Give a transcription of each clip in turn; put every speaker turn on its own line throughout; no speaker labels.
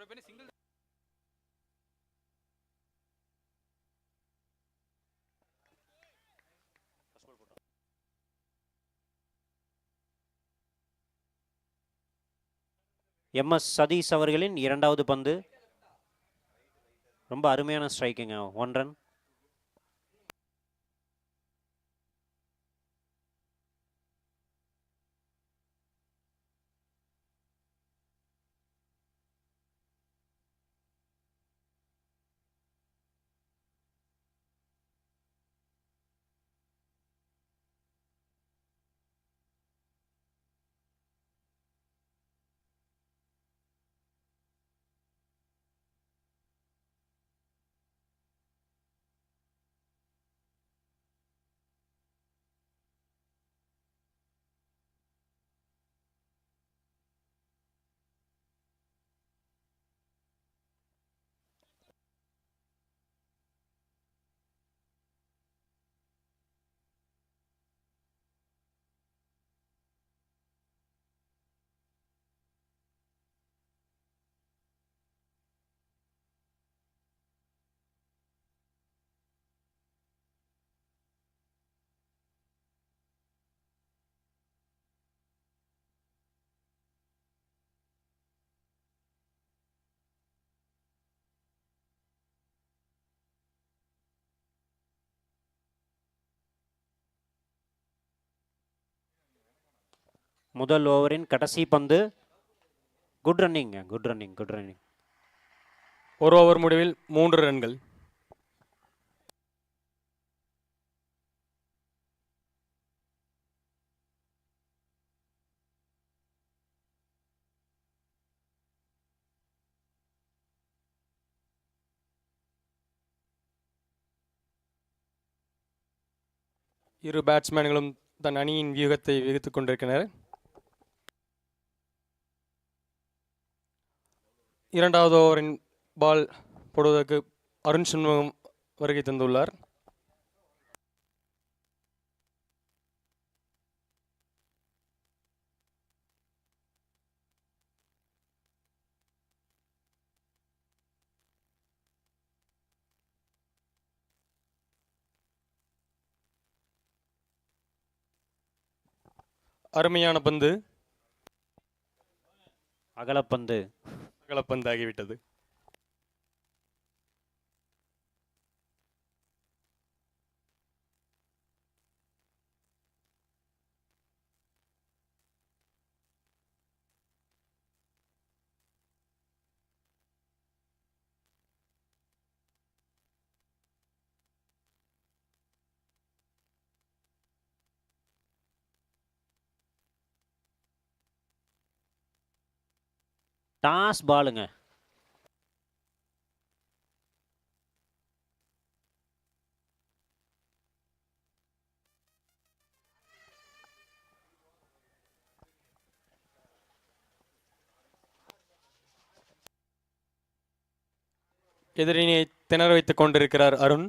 MS Satish அவர்களின் இரண்டாவது பந்து. ரொம்ப அருமையான ஸ்ட்ரைக்குங்க. 1 ரன். முதல் ஓவரின் கடைசி பந்து. Good running.
ஒரு ஓவர் முடிவில் 3 ரன்கள். இரு பேட்ஸ்மேன்களும் தன் அணியின் வியூகத்தை வகுத்துக் கொண்டிருக்கின்றனர். இரண்டாவது ஓவரின் பால் போடுவதற்கு அருண் சண்முகம் வருகை தந்துள்ளார். அருமையான பந்து. அகலப்பந்தாகிவிட்டது.
டாஸ் பாலுங்க.
எதிரினை திணற வைத்துக் கொண்டிருக்கிறார் அருண்.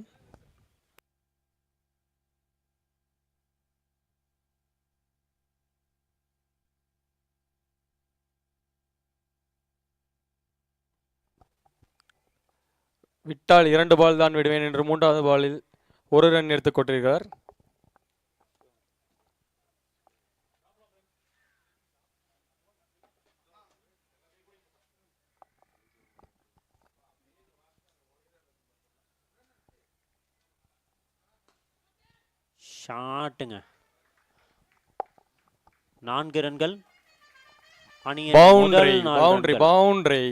விட்டால் 2 பால் தான் விடுவேன் என்று 3வது பாலில் 1 ரன் எடுத்துக் கொண்டிருக்கிறார்.
ஷாட்டுங்க. 4 ரன்கள்.
பவுண்டரி.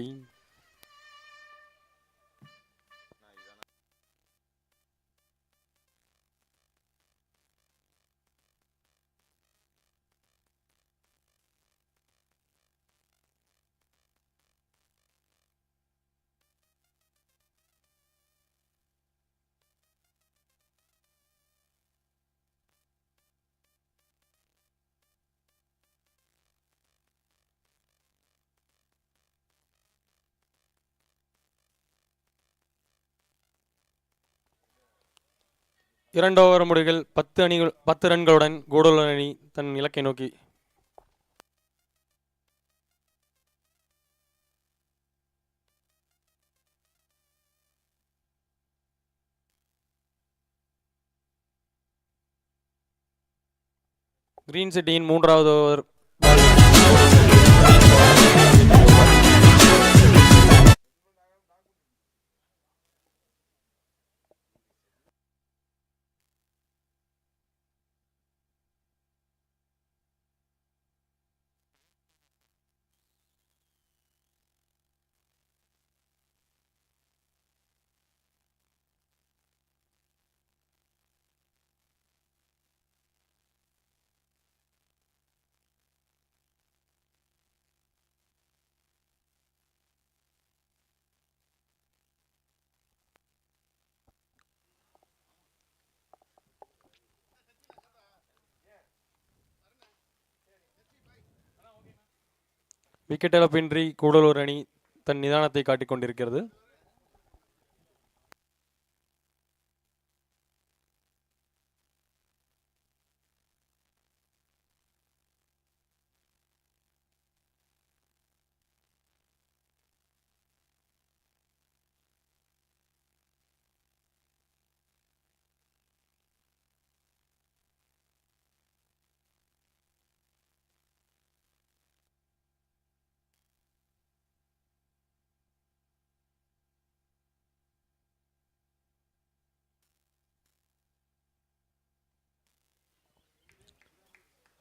இரண்டு ஓவர் முடிவில் 10 ரன்களுடன் கூடலூர் அணி தன் இலக்கை நோக்கி கிரீன் சிட்டியின் மூன்றாவது ஓவர் விக்கெட் இழப்பின்றி கூடலூர் அணி தன் நிதானத்தை காட்டிக் கொண்டிருக்கிறது.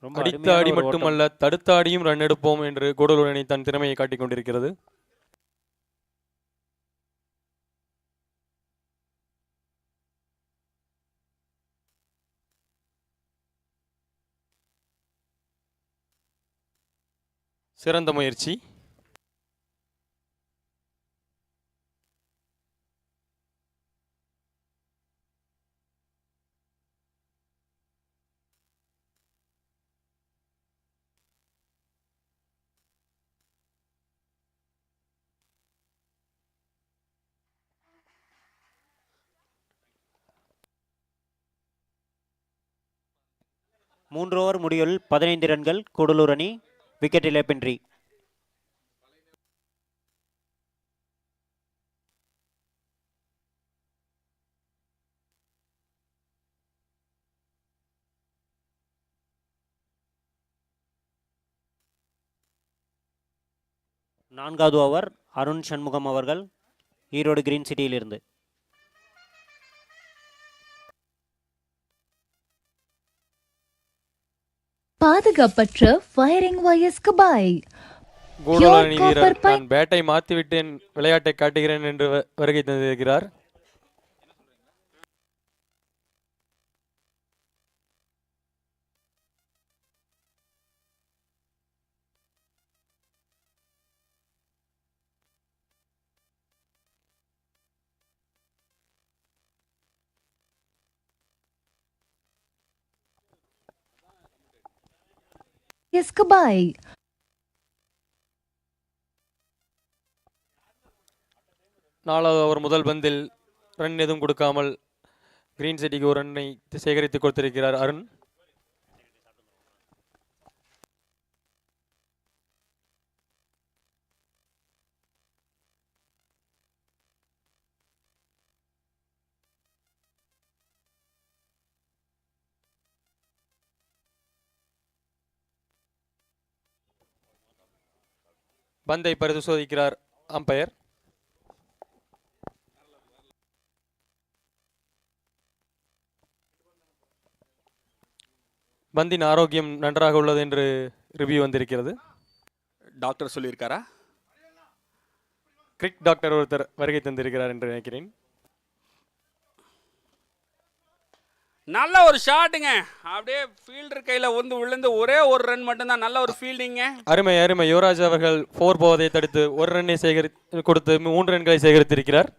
ரொம்ப
அடித்த
அருமையான
அடி
ஒரு ஓட்டம்.
மட்டுமல்ல, தடுத்த அடியும் ரன் எடுப்போம் என்று கூடலூர் அணி தன் திறமையை காட்டிக் கொண்டிருக்கிறது. சிறந்த முயற்சி.
மூன்று ஓவர் முடிவில் 15 ரன்கள் கூடலூர் அணி, விக்கெட் இழப்பின்றி. நான்காவது ஓவர் அருண் சண்முகம் அவர்கள், ஈரோடு கிரீன் சிட்டியிலிருந்து.
பாதுகாப்பற்ற ஃபயரிங் வயர்ஸ்க்கு பாய்.
கூடலூர் அணி வீரர் நான் பேட்டை மாற்றிவிட்டேன், விளையாட்டை காட்டுகிறேன் என்று வருகை தந்திருக்கிறார்.
எஸ்க்கு பாய்.
நாலாவது ஓவர் முதல் பந்தில் ரன் எதுவும் கொடுக்காமல் கிரீன் சிட்டிக்கு ஒரு ரன்னை சேகரித்து கொடுத்திருக்கிறார் அருண். பந்தை பரிசோதிக்கிறார் அம்பையர். பந்தின் ஆரோக்கியம் நன்றாக உள்ளது என்று ரிவ்யூ வந்திருக்கிறது.
டாக்டர் சொல்லியிருக்காரா?
கிரிக் டாக்டர் ஒருத்தர் வருகை தந்திருக்கிறார் என்று நினைக்கிறேன்.
நல்ல ஒரு ஷாட்டுங்க, அப்படியே ஃபீல்டர் கையில் வந்து விழுந்து ஒரே ஒரு ரன் மட்டும்தான். நல்ல ஒரு ஃபீல்டிங்க.
அருமை அருமை. யுவராஜ் அவர்கள் 4 போவதை தடுத்து ஒரு ரன்னை கொடுத்து 3 ரன்களை சேகரித்திருக்கிறார்.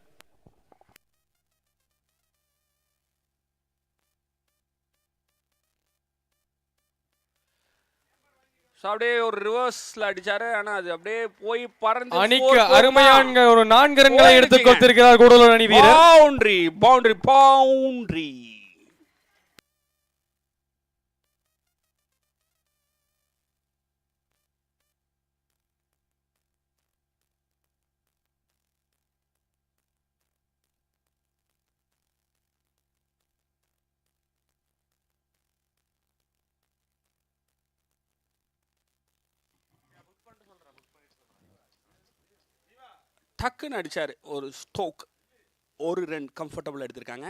அப்படியே ஒரு ரிவர்ஸ்ல அடிச்சாரு, ஆனா அது அப்படியே போய் பறந்து
அணிக்கு அருமையான ஒரு 4 ரன்களை எடுத்து கொடுத்திருக்கிறார் கூடலூர் அணி வீரர்.
Boundary boundary boundary. டக்குன்னு அடிச்சார் ஒரு ஸ்டோக். ஒரு ரன் கம்ஃபர்டபுள் எடுத்திருக்காங்க.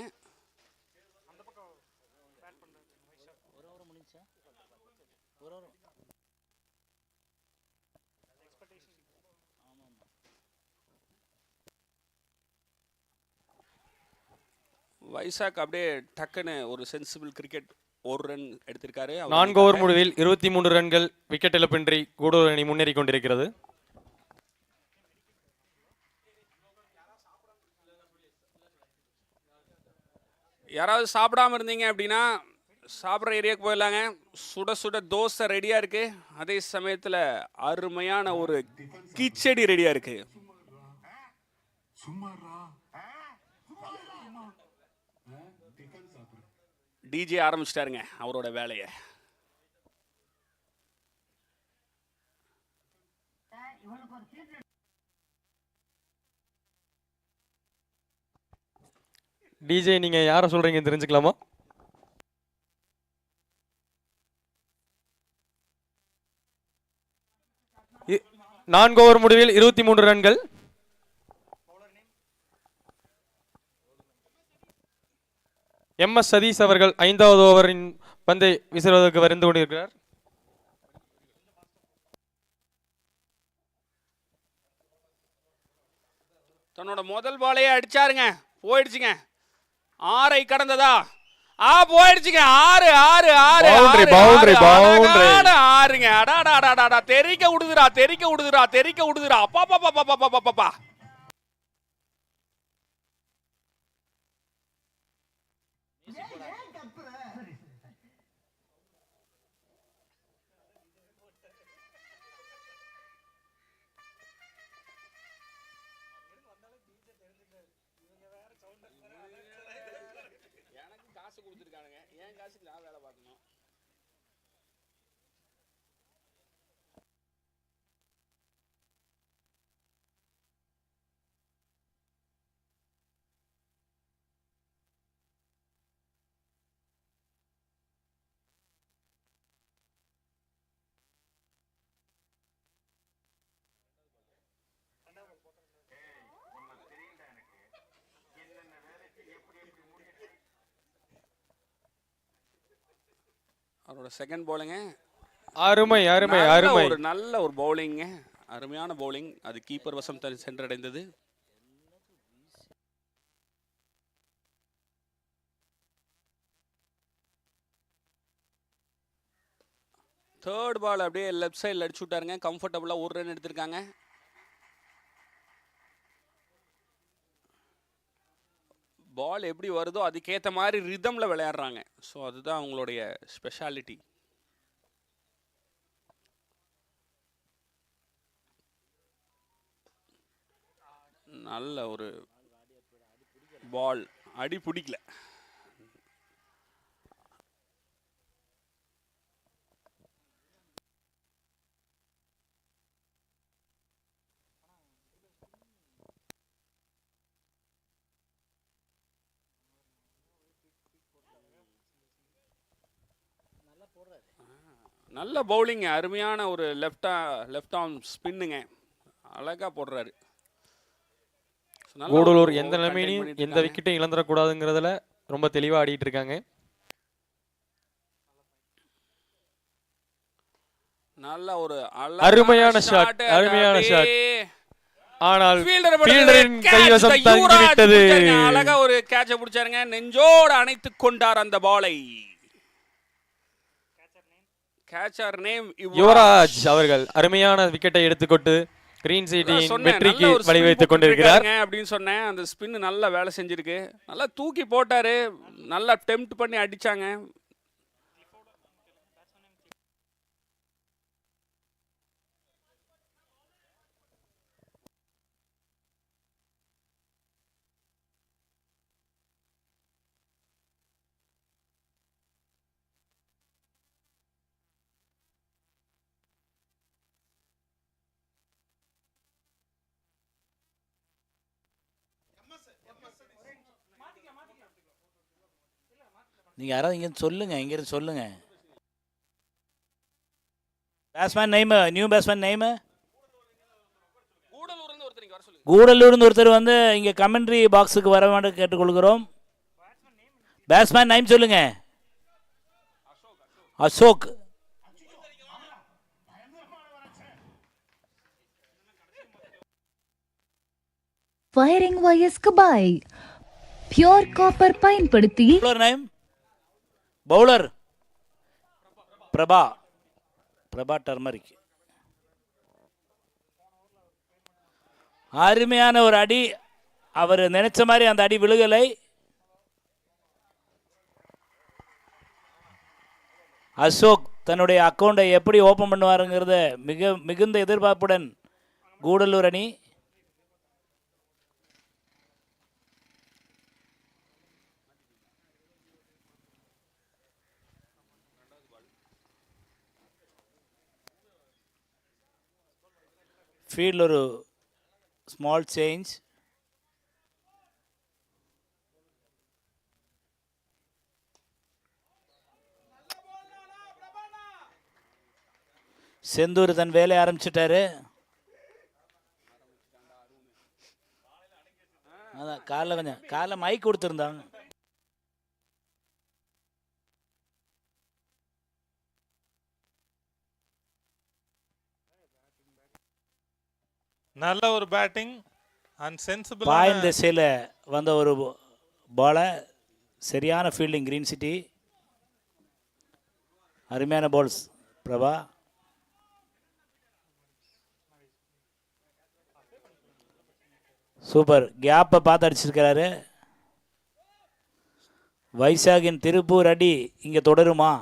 வைசாக் அப்படியே டக்குன்னு ஒரு சென்சிபிள் கிரிக்கெட் ஒரு ரன் எடுத்திருக்காரு.
4 ஓவர் முடிவில் 23 ரன்கள், விக்கெட் இழப்பின்றி கூடலூர் அணி முன்னேறி கொண்டிருக்கிறது.
யாராவது சாப்பிடாம இருந்தீங்க அப்படின்னா சாப்பிட்ற ஏரியாவுக்கு போயிடலாங்க. சுட சுட தோசை ரெடியாக இருக்கு. அதே சமயத்தில் அருமையான ஒரு கிச்சடி ரெடியாக இருக்கு. டிஜே ஆரம்பிச்சிட்டாருங்க அவரோட வேலையை.
டிஜே நீங்க யாரை சொல்றீங்க தெரிஞ்சுக்கலாமா? இ- 4 ஓவர் முடிவில் 23 ரன்கள். எம்.எஸ். சதீஷ் அவர்கள் 5வது ஓவரின் பந்தை வீசுவதற்கு வருந்து கொண்டிருக்கிறார்.
தன்னோட முதல் பாலையே அடிச்சாருங்க. போயிடுச்சுங்க. 6 கடந்ததா? போயிடுச்சுங்க. 6 6 6
Boundary, boundary, boundary.
6ங்க. அடாடாடாடா தெறிக்க விடுதுடா, தெறிக்க விடுதுடா, தெறிக்க விடுதுடா. அப்பா பாப்பா பாப்பா பாப்பா பாப்பா. எனக்கு காசு கொடுத்துருக்கானுங்க. என் காசுக்கு நான் வேலை பார்க்கணும். அவரோட செகண்ட் பவுலிங்க
அருமை அருமை அருமை.
ஒரு நல்ல ஒரு பவுலிங்க. அருமையான பவுலிங். அது கீப்பர் வசம் சென்றடைந்தது. தேர்ட் பால் அப்படியே லெஃப்ட் சைடில் அடிச்சு விட்டாருங்க. கம்ஃபர்டபுளாக ஒரு ரன் எடுத்திருக்காங்க. பால் எப்படி வருதோ அதுக்கேற்ற மாதிரி ரிதமில் விளையாடுறாங்க. ஸோ அதுதான் அவங்களுடைய ஸ்பெஷாலிட்டி. நல்ல ஒரு பால். அடி பிடிக்கல. நல்ல பவுலிங். அருமையான ஒரு லெஃப்ட் ஆர்ம் ஸ்பின்னுங்க. அழகா போடுறாரு.
கூடலூர் எந்த நிலைமையிலும் எந்த விக்கெட்டும் இழந்துடக்கூடாதுங்கிறதுல ரொம்ப தெளிவாக ஆடிட்டு இருக்காங்க.
நல்ல ஒரு
அருமையான ஷாட், அருமையான ஷாட். ஆனால் ஃபீல்டரின் கைவசம் தங்கிவிட்டது.
அழகா ஒரு கேட்ச பிடிச்சாருங்க. நெஞ்சோடு அணைத்துக் கொண்டார் அந்த பாலை. கேச்சர் நேம்
யுவராஜ் அவர்கள் அருமையான விக்கெட்டை எடுத்துக்கொண்டு கிரீன் சிட்டியின் வெற்றிக்கு வழிவகுத்துக் கொண்டிருக்கிறார்
அப்படின்னு சொன்னேன். அந்த ஸ்பின் நல்லா வேலை செஞ்சிருக்கு. நல்லா தூக்கி போட்டாரு. நல்லா டெம்ப்ட் பண்ணி அடிச்சாங்க.
நீங்கள் யாராவது இங்கேருந்து சொல்லுங்கள், இங்கேருந்து சொல்லுங்கள். Batsman name, new batsman name.
கூடலூர்ல
கூடலூர்னு ஒருத்தர் வந்து இங்கே கமெண்ட்ரி பாக்ஸுக்கு வர வேண்டும் கேட்டுக்கொள்கிறோம். பேட்ஸ்மேன் நேம் சொல்லுங்க. Ashok.
Firing வயஸ் Gavai pure copper பயன்படுத்தி
bowler name bowler Prabha. Prabha turmeric. அருமையான ஒரு அடி. அவர் நினைச்ச மாதிரி அந்த அடி விழுகலை. அசோக் தன்னுடைய அக்கௌண்ட்டை எப்படி ஓப்பன் பண்ணுவாருங்கிறத மிகுந்த எதிர்பார்ப்புடன் கூடலூர் அணி. ஃபீல்டில் ஒரு ஸ்மால் சேஞ்ச். செந்தூர் தன் வேலையை ஆரம்பிச்சிட்டாரு. அதான் காலைல மைக் கொடுத்துருந்தாங்க.
நல்ல ஒரு பேட்டிங் அண்ட் சென்சிபிள்.
பாயின் திசையில் வந்த ஒரு பாலை சரியான ஃபீல்டிங் கிரீன் சிட்டி. அருமையான பால்ஸ் பிரபா. சூப்பர். கேப்பை பார்த்து அடிச்சிருக்கிறாரு. வைசாகின் திருப்பூர் அடி இங்கே தொடருமா?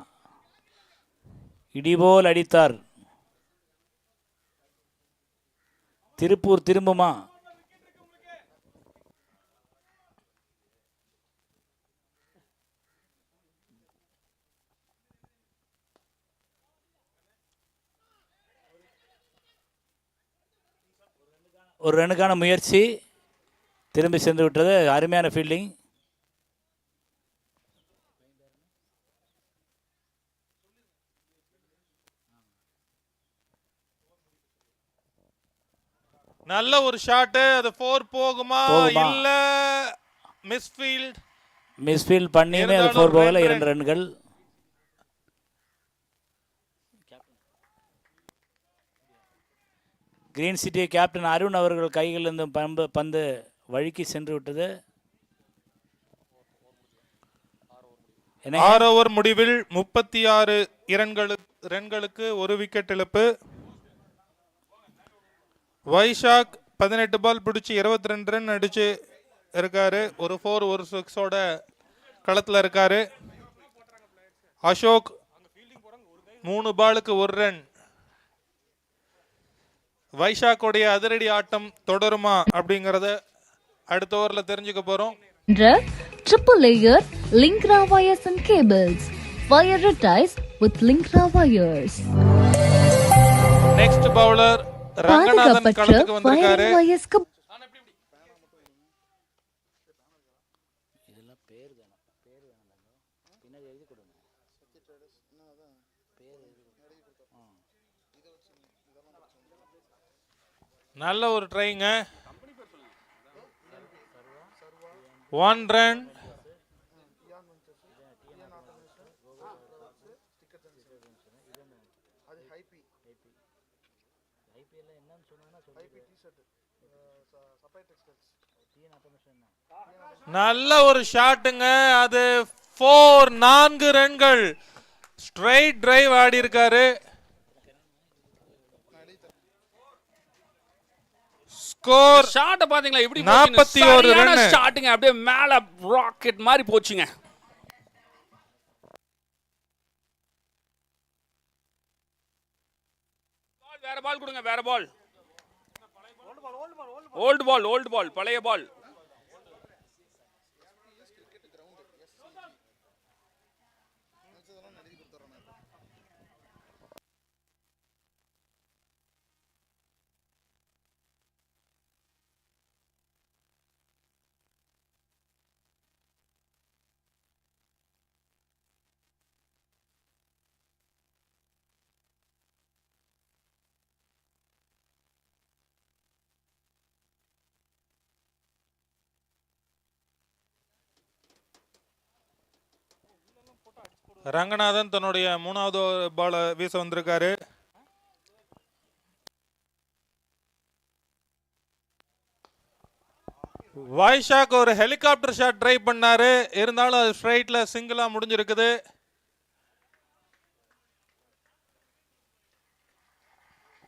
இடிபோல் அடித்தார். திருப்பூர் திரும்புமா? ஒரு ரனுக்கான முயற்சி திரும்பி சென்று விட்டது. அருமையான ஃபீல்டிங்.
நல்ல ஒரு ஷாட். அது 4 போகுமா இல்ல மிஸ்ஃபீல்ட்?
மிஸ்ஃபீல்ட் பண்ணியுமே அது 4 போகல. 2 ரன்கள். கிரீன் சிட்டி கேப்டன் அருண் அவர்கள் கைகளிலிருந்து பந்து வழுக்கி சென்று விட்டது.
6 ஓவர் முடிவில் 36 ரன்களுக்கு ஒரு விக்கெட் இழப்பு. வைஷாக் 18 பால் பிடிச்சி 22 ரன் அடிச்சு இருக்காரு. ஒரு 4 ஒரு 6ஓட களத்தில் இருக்காரு. அசோக் 3 பாலுக்கு 1 ரன். வைஷாக்குடைய அதிரடி ஆட்டம் தொடருமா அப்படிங்கறத அடுத்த ஓவர்ல தெரிஞ்சுக்க போறோம்.
triple layer Linkra wires and cables. Prioritize with Linkra wires.
Next bowler Ranganathan களத்துக்கு வந்திருக்காரு.
ஃபயரிங் வயஸ்
நல்ல ஒரு ட்ரைங்க. 1 ரன். நல்ல ஒரு ஷாட்டுங்க. அது 4 ரன்கள். ஸ்ட்ரைட் டிரைவ் ஆடி இருக்காரு. ஸ்கோர்
ஷாட் பாத்தீங்களா எப்படி
41 ரன்.
ஷாட்டுங்க அப்படியே மேல ராக்கெட் மாதிரி போச்சுங்க. வேற பால் கொடுங்க. வேற பால். ஓல்டு பால் பழைய பால்.
ரங்கநாதன் தன்னுடைய 3வது பாலை வீச வந்திருக்காரு. வைஷாக் ஒரு ஹெலிகாப்டர் ஷாட் ட்ரை பண்ணாரு, இருந்தாலும் அது ஸ்ட்ரைட்ல சிங்கிளா முடிஞ்சிருக்குது.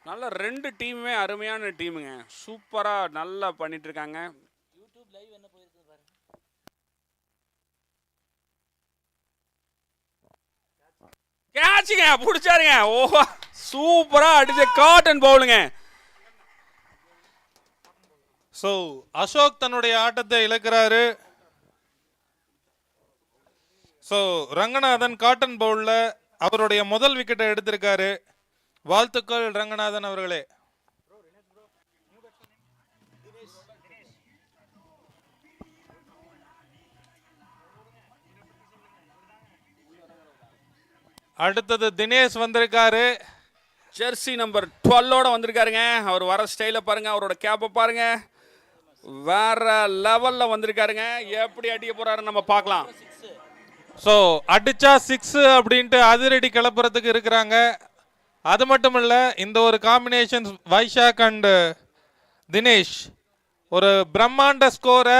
நல்ல 2 டீமுமே அருமையான டீமுங்க, சூப்பரா நல்லா பண்ணிட்டு இருக்காங்க. கேட்சுங்க பிடிச்சாருங்க. ஓஹோ சூப்பரா அடிச்ச காட்டன் பவுலுங்க.
ஸோ அசோக் தன்னுடைய ஆட்டத்தை இழக்கிறாரு. ஸோ ரங்கநாதன் காட்டன் பவுல்ல அவருடைய முதல் விக்கெட்டை எடுத்திருக்காரு. வாழ்த்துக்கள் ரங்கநாதன் அவர்களே. அடுத்தது தினேஷ் வந்திருக்காரு.
Jersey number 12ஓட வந்திருக்காருங்க. அவர் வர ஸ்டைலை பாருங்க, அவரோட கேப்பை பாருங்க, வேற லெவல்ல வந்திருக்காருங்க. எப்படி அடிக்க போறாருன்னு நம்ம பார்க்கலாம்.
ஸோ அடிச்சா 6 அப்படின்ட்டு அதிரடி கிளப்புறதுக்கு இருக்கிறாங்க. அது மட்டும் இல்ல, இந்த ஒரு காம்பினேஷன் வைஷாக் அண்ட் தினேஷ் ஒரு பிரம்மாண்ட ஸ்கோரை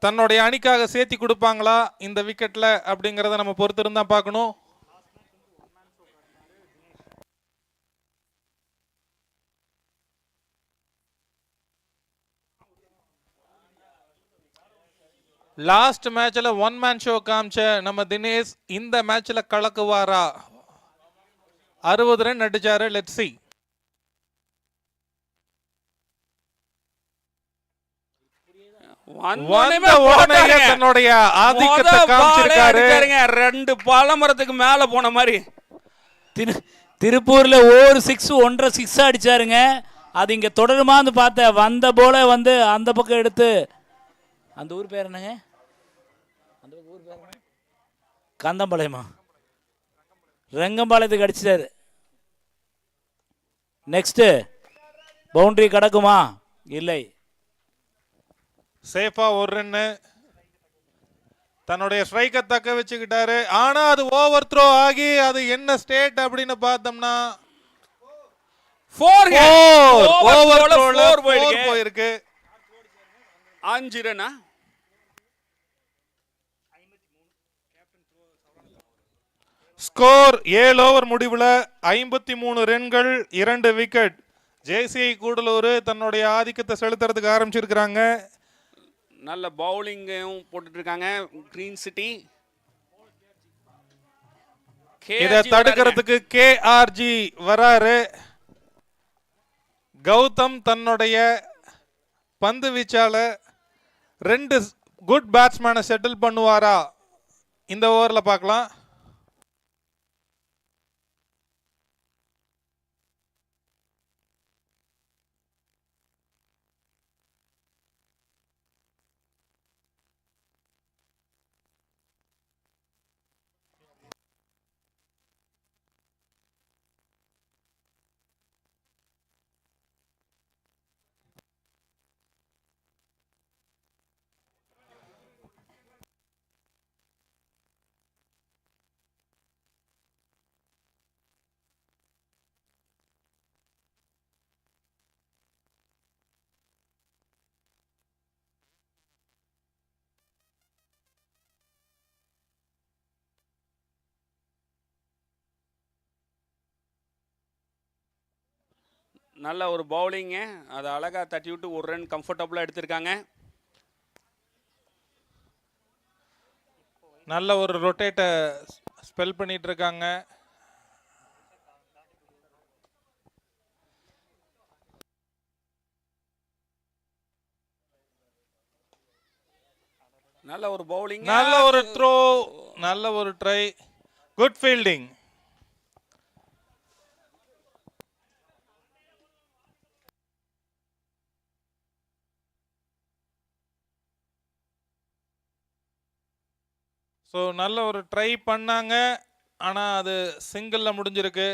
தன்னுடைய அணிக்காக சேர்த்தி கொடுப்பாங்களா இந்த விக்கெட்ல அப்படிங்கிறத நம்ம பொறுத்திருந்தா பார்க்கணும். லாஸ்ட் மேட்ச்ல 1 மேன் ஷோ காமிச்ச நம்ம தினேஷ் இந்த மேட்ச்ல கலக்குவாரா? 60 ரன் அடிச்சாரு. Let's see. தன்னுடைய ஆதிக்கத்தை காமிச்சிருக்காரு.
2 பாலமரத்துக்கு மேல போன மாதிரி.
திருப்பூர்ல ஒரு 6 1.5 6 அடிச்சாருங்க. அது இங்க தொடருமான்னு பார்த்த வந்த போல வந்து அந்த பக்கம் எடுத்து, அந்த ஊர் பேர் என்னங்க? அந்த ஊர் பேர் என்ன? கந்தம்பாளையமா? ரங்கம்பாளையத்துக்கு அடிச்சிட்டாரு. நெக்ஸ்ட் பவுண்டரி கடக்குமா? இல்லை.
சேஃபா ஒரு ரன்னு தன்னுடைய ஸ்ட்ரைக்கை தக்க வச்சுக்கிட்டாரு. ஆனா அது ஓவர் த்ரோ ஆகி அது என்ன ஸ்டேட் அப்படின்னு பார்த்தோம்னா
4
ஓவர் த்ரோல 4 போயிருக்கு.
5 ரன்னா.
ஸ்கோர் 7 ஓவர் முடிவுல 53 ரன்கள் 2 விக்கெட். ஜேசிஐ கூடலூர் தன்னுடைய ஆதிக்கத்தை செலுத்துறதுக்கு ஆரம்பிச்சிருக்கிறாங்க.
நல்ல பவுலிங்கும் போட்டுட்டு இருக்காங்க கிரீன் சிட்டி.
இதை தடுக்கிறதுக்கு கேஆர்ஜி வராரு. கௌதம் தன்னுடைய பந்து வீச்சால 2 குட் பேட்ஸ்மேனை செட்டில் பண்ணுவாரா இந்த ஓவர்ல பார்க்கலாம்.
நல்ல ஒரு பவுலிங்கு, அதை அழகாக தட்டி விட்டு 1 ரன் கம்ஃபர்டபுளாக எடுத்திருக்காங்க.
நல்ல ஒரு ரொட்டேட்டை ஸ்பெல் பண்ணிட்டு இருக்காங்க.
நல்ல ஒரு பவுலிங்,
நல்ல ஒரு த்ரோ, நல்ல ஒரு ட்ரை, குட் ஃபீல்டிங். ஸோ நல்ல ஒரு ட்ரை பண்ணாங்க, ஆனால் அது சிங்கிளில் முடிஞ்சிருக்கு.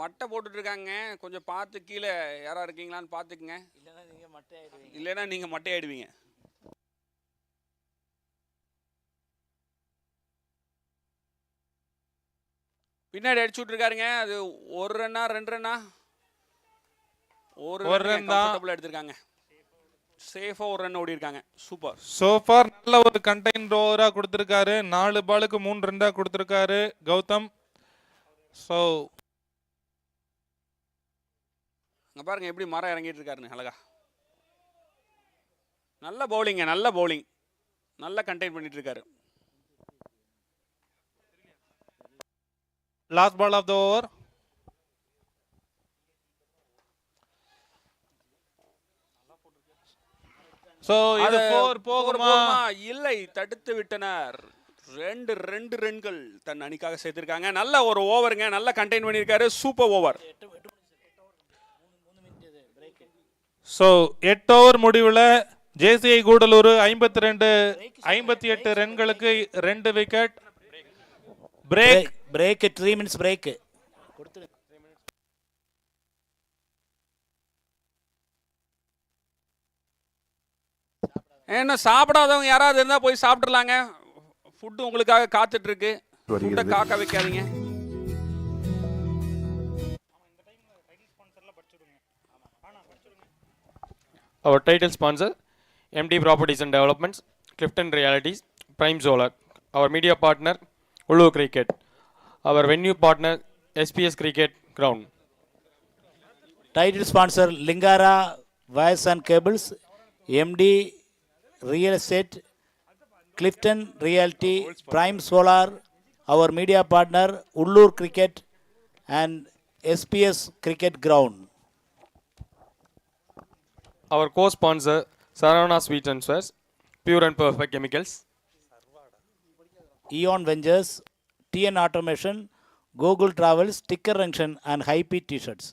மட்டை போட்டுட்டு இருக்காங்க, கொஞ்சம் பார்த்து கீழே யாரா இருக்கீங்களான்னு பார்த்துக்குங்க, இல்லைன்னா நீங்கள் மட்டை ஆயிடுவீங்க. பின்னாடி அடிச்சு விட்டுருக்காருங்க. அது 1 ரன்னா 2 ரன்னா? ஒரு
ஒரு
ரன்
run தான்.
கம்ஃபர்டபுளா எடுத்திருக்காங்க. சேஃபா ஒரு ரன் ஓடி இருக்காங்க. சூப்பர்.
சோஃபார் நல்ல ஒரு கண்டெய்ன் ஓவரா கொடுத்திருக்காரு. 4 பாலுக்கு 3 ரன் தான் கொடுத்திருக்காரு கௌதம். ஸோ
அங்க பாருங்க எப்படி மரம் இறங்கிட்டு இருக்காருன்னு அழகா. நல்ல பவுலிங்க, நல்ல பவுலிங், நல்ல கண்டெயின் பண்ணிட்டு இருக்காரு.
Last ball of the over. So இது 4 போகுமா?
இல்லை, தடுத்து விட்டனர். 2 ரன்கள் தன் அணிக்காக சேர்த்திருக்காங்க. நல்ல ஒரு ஓவருங்க, நல்ல கண்டெயின் பண்ணியிருக்காரு. Super over.
ஸோ 8 ஓவர் முடிவில் ஜேசிஐ கூடலூர் 58 ரன்களுக்கு 2 விக்கெட்.
Break 3 minutes break.
என்ன சாப்பிடாதவங்க யாராவது இருந்தால் போய் சாப்பிட்றலாங்க. ஃபுட்டு உங்களுக்காக காத்துட்டு இருக்கு. ஃபுட்டை காக்க வைக்காதீங்க.
Our title sponsor, MD Properties and Developments, Clifton Realities, Prime Solar. Our media partner, Ulu Cricket. Our venue partner, SPS Cricket Ground.
Title sponsor Lingara Wires and Cables, MD Real Estate, Clifton Realty, Prime Solar. Our media partner Ullur Cricket and SPS Cricket Ground.
Our co-sponsor, Saravana Sweets and Swears, Pure and Perfect Chemicals.
Eon Ventures, TN Automation, Google Travels, Sticker Junction and High P T-shirts.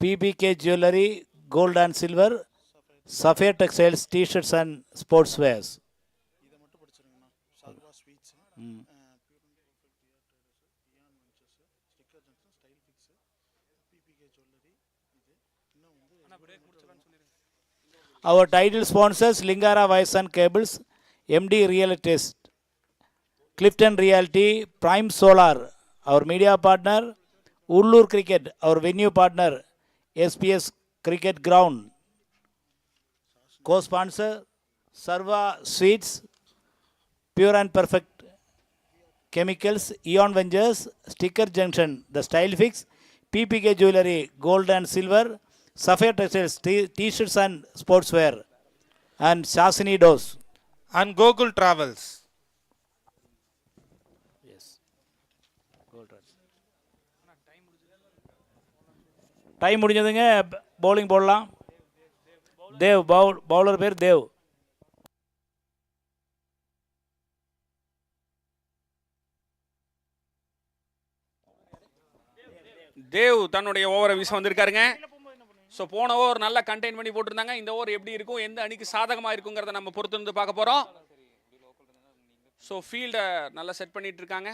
PBK Jewelry, Gold and Silver, Sapphire Textiles, T-shirts and sportswears. Our title sponsors Lingara Wires and Cables, MD Real Estate, Clifton Realty, Prime Solar. Our media partner Ullur Cricket. Our venue partner SPS Cricket Ground. Co-sponsor Sarva Sweets, Pure and Perfect Chemicals, Eon Ventures, Sticker Junction, The Style Fix, PPK Jewelry, Gold and Silver, Sapphire Textiles, T-shirts and sportswear, and Shasini Doors.
And Google Travels.
Time முடிஞ்சதுங்க. Bowling போடலாம். Dev bowler பேர் தேவ்.
தேவ் தன்னுடைய ஓவரை வீச வந்திருக்காருங்க. So போன over நல்லா contain பண்ணி போட்டிருந்தாங்க. இந்த ஓவர் எப்படி இருக்கும், எந்த அணிக்கு சாதகமாக இருக்குங்கிறத நம்ம பொறுத்து இருந்து பார்க்க போகிறோம். ஸோ ஃபீல்டை நல்லா செட் பண்ணிட்டு இருக்காங்க.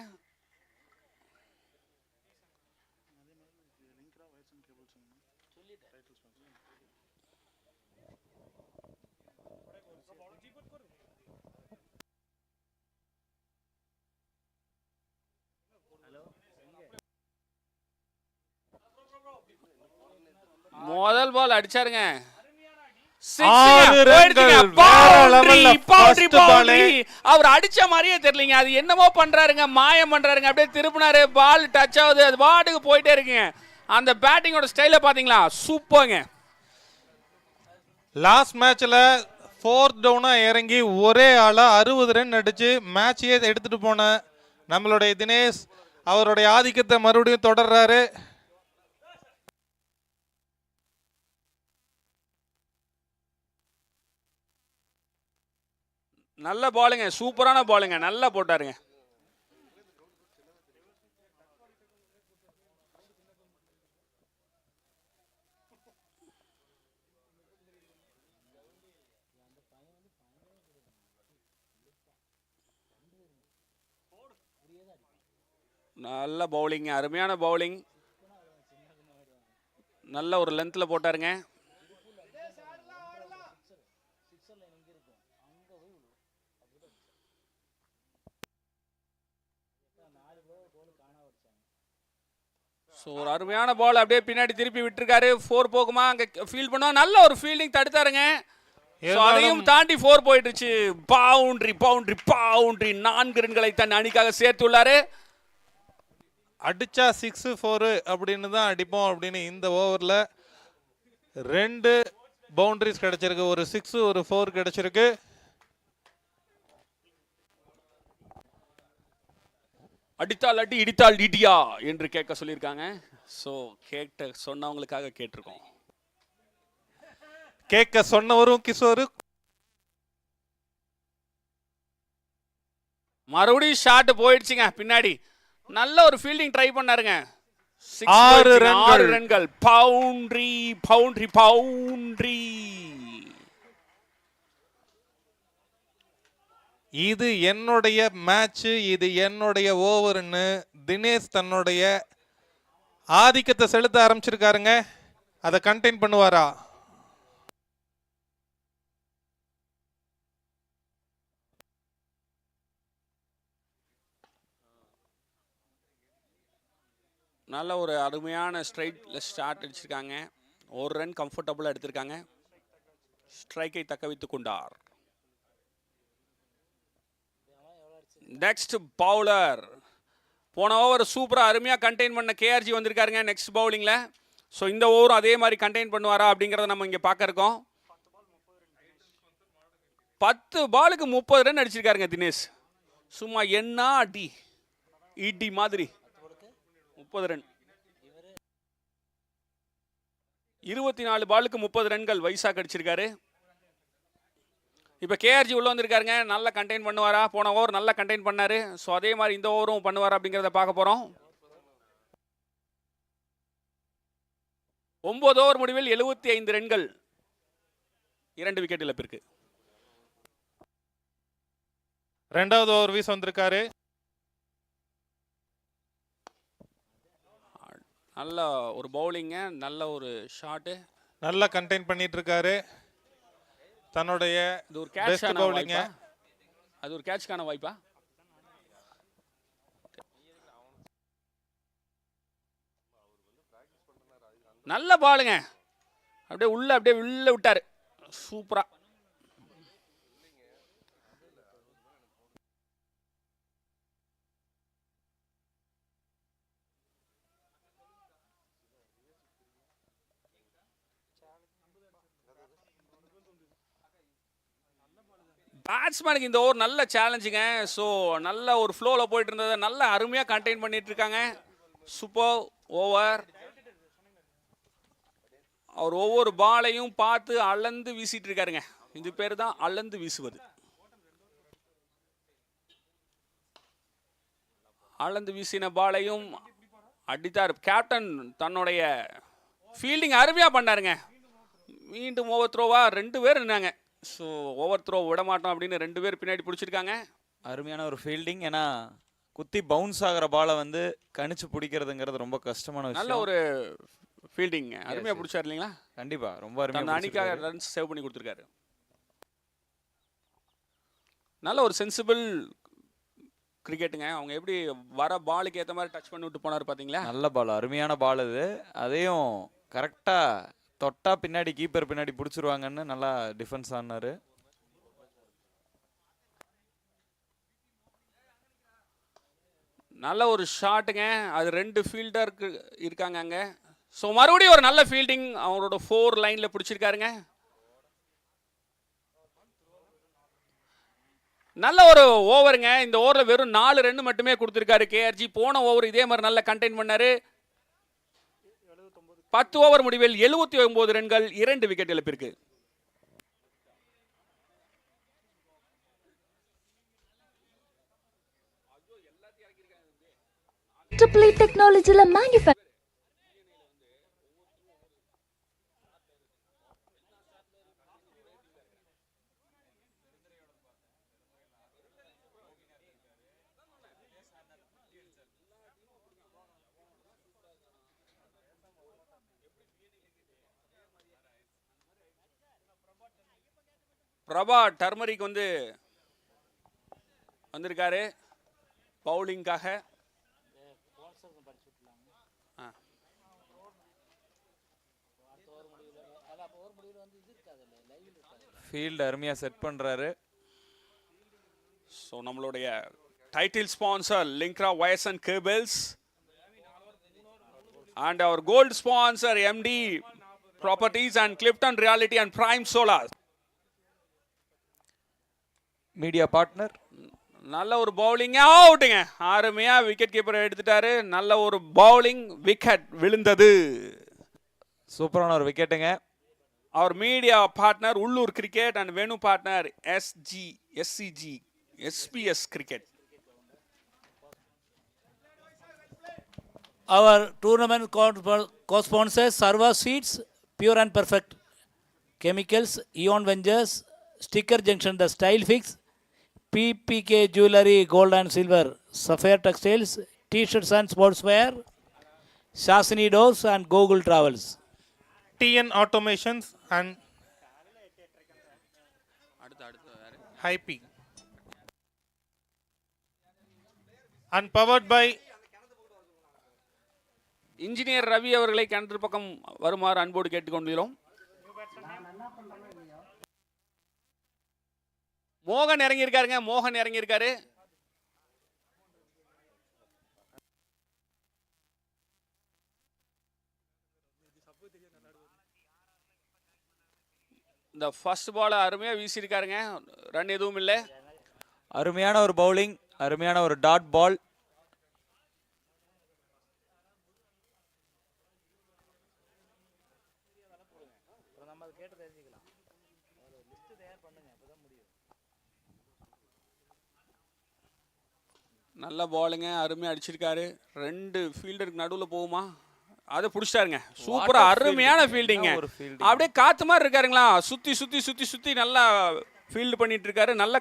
முதல் பால் அடிச்சாருங்க. அவர் அடிச்ச மாதிரியே தெரியலங்க. அது என்னமோ பண்றாருங்க, மாயம் பண்றாருங்க. அப்படியே திருப்பினாரு, பால் டச் ஆகுது, அது பாட்டுக்கு போயிட்டே இருக்குங்க. அந்த பேட்டிங்கோட ஸ்டைல பாத்தீங்களா, சூப்பர்ங்க.
லாஸ்ட் மேட்ச்ல 4th டவுனா இறங்கி ஒரே ஆளா 60 ரன் அடிச்சு மேட்சையே எடுத்துட்டு போன நம்மளுடைய தினேஷ் அவருடைய ஆதிக்கத்தை மறுபடியும் தொடர்றாரு.
நல்ல பாலுங்க, சூப்பரான பாலுங்க, நல்லா போட்டாருங்க. நல்ல பவுலிங், அருமையான பவுலிங், நல்ல ஒரு லென்த்ல போட்டாருங்க. ஸோ ஒரு அருமையான பால் அப்படியே பின்னாடி திருப்பி விட்டுருக்காரு. 4 போகுமா, அங்கே ஃபீல்ட் பண்ணுவா, நல்ல ஒரு ஃபீல்டிங் தடுத்தாருங்க. So அதையும் தாண்டி 4 போயிட்டுச்சு. பவுண்டரி பவுண்டரி பவுண்டரி, 4 ரன்களை தன் அணிக்காக சேர்த்துள்ளாரு.
அடிச்சா 6 4 அப்படின்னு தான் அடிப்போம் அப்படின்னு இந்த ஓவரில் 2 பவுண்டரிஸ் கிடைச்சிருக்கு. ஒரு 6 ஒரு 4 கிடைச்சிருக்கு.
அடித்தால் அடி இடித்தால் இடியா என்று கேட்க சொல்லியிருக்காங்க. ஸோ சொன்னவங்களுக்காக கேட்டிருக்கோம்.
கேட்க சொன்னவரும் கிஷோரு.
மறுபடியும் ஷாட் போயிடுச்சுங்க பின்னாடி. நல்ல ஒரு ஃபீல்டிங் ட்ரை பண்ணாருங்க.
6
ரன்கள். Boundary boundary boundary.
இது என்னுடைய மேட்ச், இது என்னுடைய ஓவர்னு தினேஷ் தன்னுடைய ஆதிக்கத்தை செலுத்த ஆரம்பிச்சிருக்காருங்க. அதை கண்டெயின் பண்ணுவாரா?
நல்ல ஒரு அருமையான ஸ்ட்ரைட்ல ஸ்டார்ட் அடிச்சிருக்காங்க. 1 ரன் கம்ஃபர்டபுளாக எடுத்திருக்காங்க. ஸ்ட்ரைக்கை தக்க வைத்துக் கொண்டார். Next bowler. போன ஓவர் சூப்பராக அருமையாக கண்டெயின் பண்ண கேஆர்ஜி வந்திருக்காருங்க நெக்ஸ்ட் பவுலிங்கில். ஸோ இந்த ஓவரும் அதே மாதிரி கண்டெயின் பண்ணுவாரா அப்படிங்கிறத நம்ம இங்கே பார்க்க இருக்கோம். 10 பாலுக்கு 30 ரன் அடிச்சிருக்காருங்க தினேஷ். சும்மா என்ன அடி, இடி மாதிரி 30 ரன். 24 பாலுக்கு 30 ரன்கள் வைசாக் அடிச்சிருக்காரு. இப்போ கேஆர்ஜி உள்ள வந்திருக்காருங்க. நல்லா கண்டெயின் பண்ணுவாரா? போன ஓவர் நல்லா கண்டெயின் பண்ணாரு. ஸோ அதே மாதிரி இந்த ஓவரும் பண்ணுவாரா அப்படிங்கிறத பார்க்க போகிறோம். 9 ஓவர் முடிவில் 75 ரன்கள், 2 விக்கெட் இழப்பிற்கு.
2வது ஓவர் வீச வந்திருக்காரு.
நல்ல ஒரு பவுலிங்க, நல்ல ஒரு ஷாட்டு,
நல்லா கண்டெயின் பண்ணிட்டு இருக்காரு. தன்னுடைய
இது ஒரு
பெஸ்ட்
கேட்ச்
பவுலிங்க.
அது ஒரு கேட்ச்க்கான வாய்ப்பா? நல்ல பாலுங்க, அப்படியே உள்ள விட்டாரு சூப்பரா. பேட்ஸ்மேனுக்கு இந்த ஓவர் நல்ல சேலஞ்சுங்க. ஸோ நல்ல ஒரு ஃப்ளோவில் போயிட்டு இருந்ததை நல்ல அருமையாக கண்டெயின் பண்ணிட்டு இருக்காங்க. Super over. அவர் ஒவ்வொரு பாலையும் பார்த்து அளந்து வீசிட்டு இருக்காருங்க. இது பேர் தான் அளந்து வீசுவது. அளந்து வீசின பாலையும் அடித்தார். கேப்டன் தன்னுடைய ஃபீல்டிங் அருமையாக பண்ணாருங்க. மீண்டும் ஓவர் த்ரோவா 2 பேர் இருந்தாங்க. ஸோ ஓவர் த்ரோ விட மாட்டோம் அப்படின்னு 2 பேர் பின்னாடி பிடிச்சிருக்காங்க.
அருமையான ஒரு ஃபீல்டிங். ஏன்னா குத்தி பவுன்ஸ் ஆகிற பாலை வந்து கணிச்சு பிடிக்கிறதுங்கிறது ரொம்ப கஷ்டமான விஷயம்.
நல்ல ஒரு ஃபீல்டிங் அருமையாக பிடிச்சார் இல்லைங்களா?
கண்டிப்பா ரொம்ப அருமையா.
அந்த அணிக்காக ரன்ஸ் சேவ் பண்ணி கொடுத்துருக்காரு. நல்ல ஒரு சென்சிபிள் கிரிக்கெட்டுங்க. அவங்க எப்படி வர பாலுக்கு ஏற்ற மாதிரி டச் பண்ணி விட்டு போனார் பார்த்தீங்களா?
நல்ல பால், அருமையான பால் இது. அதையும் கரெக்டாக தொட்டா பின்னாடி கீப்பர் பின்னாடி பிடிச்சிருவாங்கன்னு நல்லா டிஃபென்ஸ் ஆனாரு.
நல்ல ஒரு ஷாட்டுங்க. அது 2 ஃபீல்டருக்கு இருக்காங்க அங்கே. ஸோ மறுபடியும் ஒரு நல்ல ஃபீல்டிங் அவரோட 4 லைனில் பிடிச்சிருக்காருங்க. நல்ல ஒரு ஓவருங்க. இந்த ஓவரில் வெறும் 4 ரன் மட்டுமே கொடுத்துருக்காரு கேஆர்ஜி. போன ஓவர் இதே மாதிரி நல்லா கண்டெயின் பண்ணாரு. 10 ஓவர் முடிவில் 79 ரன்கள், 2 விக்கெட் இழப்பிற்கு.
Triple Technologyல manufacture
பிரபா டர்மரிக் வந்திருக்காரு பவுலிங்காக.
ஃபீல்டு அருமையாக செட் பண்ணுறாரு.
ஸோ நம்மளுடைய டைட்டில் ஸ்பான்சர் லிங்க்ரா wires and cables and our gold sponsor MD Properties and Clifton Reality and Prime Solar.
Media partner
நல்ல ஒரு பவுலிங் அவுட்டுங்க, அருமையா விக்கெட் கீப்பர் எடுத்துட்டாரு. நல்ல ஒரு பவுலிங், விக்கெட் விழுந்தது.
சூப்பரான ஒரு விக்கெட்டுங்க.
அவர் மீடியா பார்ட்னர் உள்ளூர் cricket and Venu partner SCG SPS cricket.
Our tournament co-sponsors Sarva Sweets, Pure and Perfect Chemicals, Eon Ventures, Sticker Junction, The Style Fix, PPK Jewelry, Gold and Silver, Sapphire Textiles, T-shirts and sportswear, Shasini Doors and Google Travels.
TN Automations and Hype. And powered by
engineer Ravi அவர்களை கிணற்று பக்கம் வருமாறு அன்போடு கேட்டுக்கொள்கிறோம். மோகன் இறங்கியிருக்காருங்க, மோகன் இறங்கியிருக்காரு. இந்த first ball அருமையா வீசியிருக்காருங்க, ரன் எதுவும் இல்லை.
அருமையான ஒரு பவுலிங், அருமையான ஒரு டாட் பால்.
நல்ல பாலுங்க, அருமையா அடிச்சிருக்காரு. 2 ஃபீல்டருக்கு நடுவில் போகுமா, அதை பிடிச்சிட்டாருங்க. சூப்பரா அருமையான ஃபீல்டிங்க, அப்படியே காத்து மாதிரி இருக்காருங்களா. சுத்தி சுத்தி சுத்தி சுத்தி நல்லா ஃபீல்டு பண்ணிட்டு இருக்காரு. நல்ல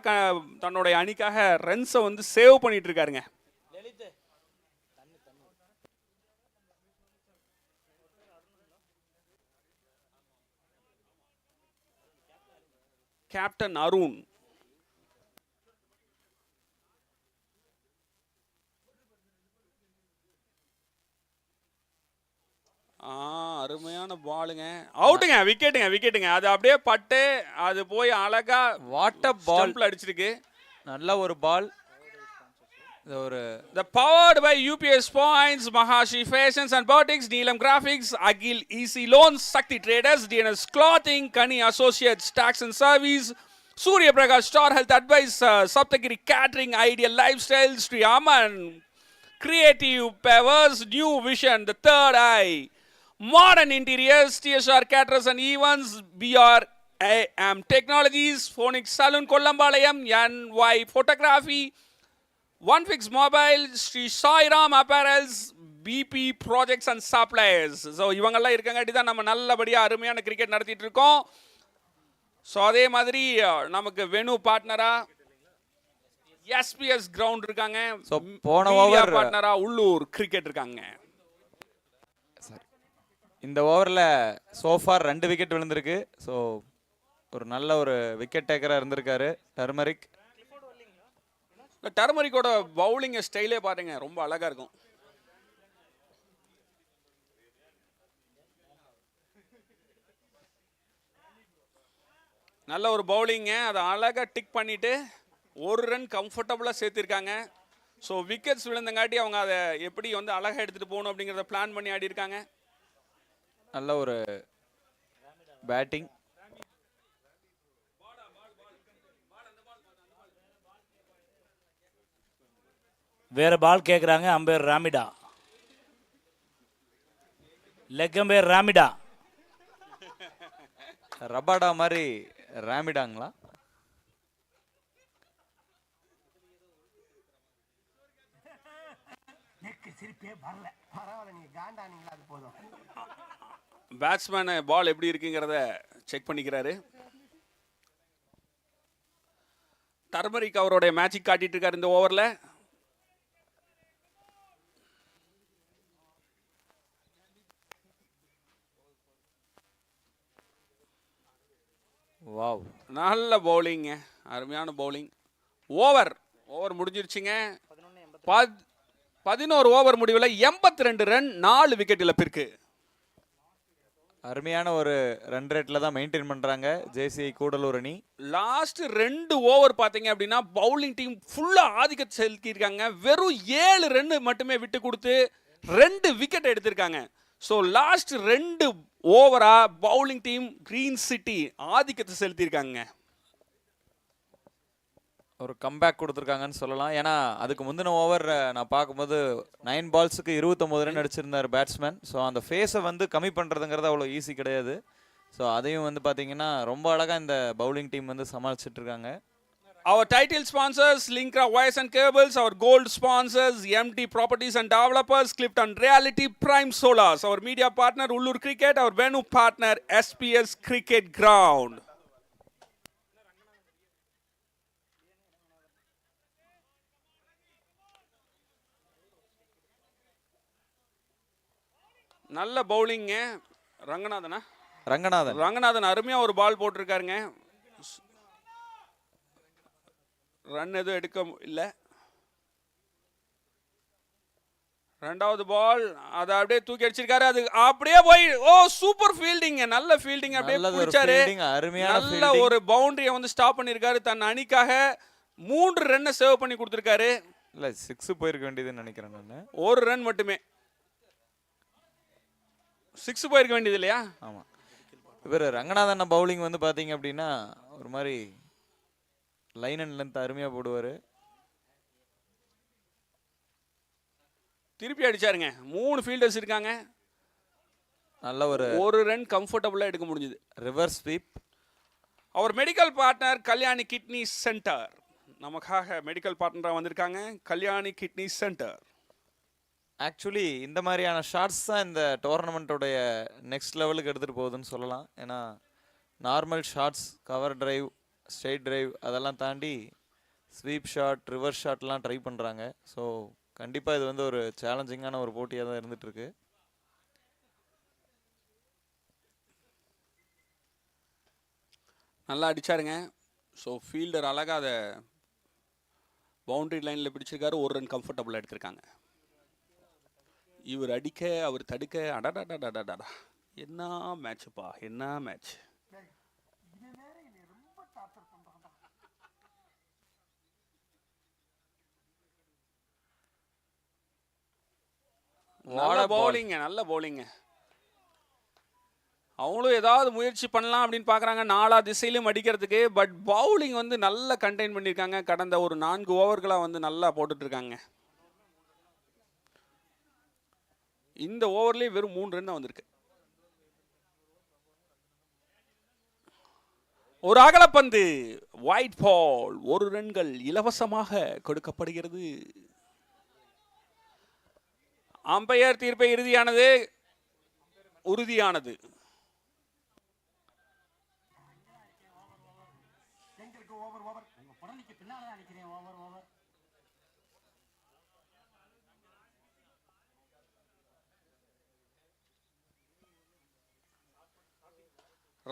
தன்னுடைய அணிக்காக ரன்ஸை வந்து சேவ் பண்ணிட்டு இருக்காருங்க. கேப்டன் அருண் அருமையான பாலுங்க, அவுட்டுங்க, விக்கெட்டுங்க. அது அப்படியே பட்டு அது போய் அழகா
வாட்டர் பால்
அடிச்சிருக்கு.
நல்ல ஒரு பால்.
The powered by UPS Points, Mahashi Fashions and Boutiques, Neelam Graphics, Agil Easy Loans, Sakti Traders, DNS Clothing, Kani Associates Tax and Service, Surya Prakash Star Health Advice, Saptagiri Catering, Ideal Lifestyle, Sri Aman Creative Powers, New Vision, The Third Eye, Modern Interiors, TSR Caterers and Events, BRAM Technologies, Phonics Saloon Kollambalayam, NY Photography, One Fix Mobile, Sri Sairam Apparels, BP Projects and Suppliers. So இவங்கெல்லாம் இருக்காங்காட்டி தான் நம்ம நல்லபடியாக அருமையான cricket நடத்திட்டு இருக்கோம். So அதே மாதிரி நமக்கு வெனு பார்ட்னரா SPS கிரவுண்ட் இருக்காங்க.
ஸோ போன ஓவர்
பார்ட்னரா உள்ளூர் கிரிக்கெட் இருக்காங்க.
இந்த ஓவரில் சோஃபார் 2 விக்கெட் விழுந்திருக்கு. ஸோ ஒரு நல்ல ஒரு விக்கெட் டேக்கராக இருந்திருக்காரு டர்மரிக்.
டர்மரிக்கோட பவுலிங் ஸ்டைலே பாருங்க, ரொம்ப அழகா இருக்கும். நல்ல ஒரு பவுலிங்க, அதை அழகா டிக் பண்ணிட்டு 1 ரன் கம்ஃபர்டபுளா சேர்த்திருக்காங்க. ஸோ விக்கெட்ஸ் விழுந்தங்காட்டி அவங்க அதை எப்படி வந்து அழகா எடுத்துட்டு போகணும் அப்படிங்கிறத பிளான் பண்ணி ஆடி இருக்காங்க.
நல்ல ஒரு பேட்டிங்.
வேற பால் கேட்குறாங்க. அம்பேர் ராமிடா, லெக் அம்பேர் ராமிடா.
ரபாடா மாதிரி ராமிடாங்களா?
பேட்ஸ்மேன் பால் எப்படி இருக்குங்கிறத செக் பண்ணிக்கிறாரு. டர்மரிக் அவருடைய மேட்சிக் காட்டிட்டு இருக்காரு இந்த ஓவரில்.
வாவ்,
நல்ல பவுலிங்க, அருமையான பவுலிங். ஓவர் முடிஞ்சிருச்சுங்க. 11 ஓவர் முடிவில் 82 ரன், 4 விக்கெட் இழப்பிற்கு.
அருமையான ஒரு ரன் ரேட்டில் தான் மெயின்டைன் பண்ணுறாங்க ஜேசிஐ கூடலூர் அணி.
லாஸ்ட் 2 ஓவர் பார்த்தீங்க அப்படின்னா பவுலிங் டீம் ஃபுல்லாக ஆதிக்கத்தை செலுத்தியிருக்காங்க. வெறும் 7 ரன் மட்டுமே விட்டு கொடுத்து 2 விக்கெட் எடுத்திருக்காங்க. ஸோ லாஸ்ட் 2 ஓவரா பவுலிங் டீம் கிரீன் சிட்டி ஆதிக்கத்தை செலுத்தியிருக்காங்க.
ஒரு கம்பேக் கொடுத்துருக்காங்கன்னு சொல்லலாம். ஏன்னா அதுக்கு முந்தின ஓவர் நான் பார்க்கும்போது 9 பால்ஸுக்கு 29 ரன் அடிச்சிருந்தார் பேட்ஸ்மேன். ஸோ அந்த ஃபேஸை வந்து கம்மி பண்ணுறதுங்கிறது அவ்வளோ ஈஸி கிடையாது. ஸோ அதையும் வந்து பார்த்தீங்கன்னா ரொம்ப அழகாக இந்த பவுலிங் டீம் வந்து சமாளிச்சுட்டு இருக்காங்க.
Our title sponsors, Linkra Wires and Cables. Our gold sponsors, MT Properties and Developers, Clifton Reality, Prime Solars. Our media partner, Ullur Cricket. Our venue partner, SPS Cricket Ground. நல்ல பவுலிங்க ரங்கநாதன் அருமையாக ஒரு பால் போட்டிருக்காருங்க. Run எதுவும் எடுக்க இல்லை. ரெண்டாவது பால் அதை அப்படியே தூக்கி அடிச்சிருக்காரு. அது அப்படியே போய் சூப்பர் ஃபீல்டிங், நல்ல ஃபீல்டிங் அப்படியே பிடிச்சாரு. நல்ல ஒரு பவுண்டரியை வந்து ஸ்டாப் பண்ணியிருக்காரு. தன் அணிக்காக 3 ரன்னை சேவ் பண்ணி கொடுத்துருக்காரு.
இல்லை 6 போயிருக்க வேண்டியதுன்னு நினைக்கிறேன் நான்.
ஒரு ரன் மட்டுமே 6 போயிருக்க வேண்டியது இல்லையா?
ஆமாம். இவர் ரங்கநாதன் பவுலிங் வந்து பார்த்தீங்க அப்படின்னா ஒரு மாதிரி லைன் அண்ட் லென்த் அருமையாக போடுவார்.
திருப்பி அடிச்சாருங்க. 3 ஃபீல்டர்ஸ் இருக்காங்க.
நல்ல ஒரு
ரன் கம்ஃபர்டபுளாக எடுக்க முடிஞ்சுது.
Reverse sweep.
அவர் medical partner Kalyani kidney centre நமக்காக மெடிக்கல் பார்ட்னராக வந்திருக்காங்க. Kalyani kidney centre.
ஆக்சுவலி இந்த மாதிரியான ஷாட்ஸ் தான் இந்த டோர்னமெண்ட்டோடைய நெக்ஸ்ட் லெவலுக்கு எடுத்துகிட்டு போகுதுன்னு சொல்லலாம். ஏன்னா normal shots, cover drive, straight drive அதெல்லாம் தாண்டி ஸ்வீப் ஷாட், ரிவர்ஸ் ஷாட்லாம் ட்ரை பண்ணுறாங்க. ஸோ கண்டிப்பாக இது வந்து ஒரு சேலஞ்சிங்கான ஒரு போட்டியாக தான் இருந்துகிட்ருக்கு.
நல்லா அடிச்சாருங்க. ஸோ ஃபீல்டர் அழகாக அதை பவுண்டரி லைனில் பிடிச்சிருக்காரு. ஒரு ரன் கம்ஃபர்டபுளாக எடுத்திருக்காங்க. இவர் அடிக்க அவர் தடுக்க அடடா என்ன மேட்ச்ப்பா, என்ன மேட்ச். நல்ல பவுலிங்க. அவங்களும் ஏதாவது முயற்சி பண்ணலாம் அப்படின்னு பார்க்குறாங்க 4 திசையிலும் அடிக்கிறதுக்கு. பட் பவுலிங் வந்து நல்லா கண்டெயின் பண்ணியிருக்காங்க. கடந்த ஒரு 4 ஓவர்களாக வந்து நல்லா போட்டுட்ருக்காங்க. இந்த ஓவர்லேயே வெறும் 3 ரன் தான் வந்திருக்கு. ஒரு அகலப்பந்து, ஒயிட் பால், 1 ரன்கள் இலவசமாக கொடுக்கப்படுகிறது. அம்பையர் தீர்ப்பை உறுதியானது.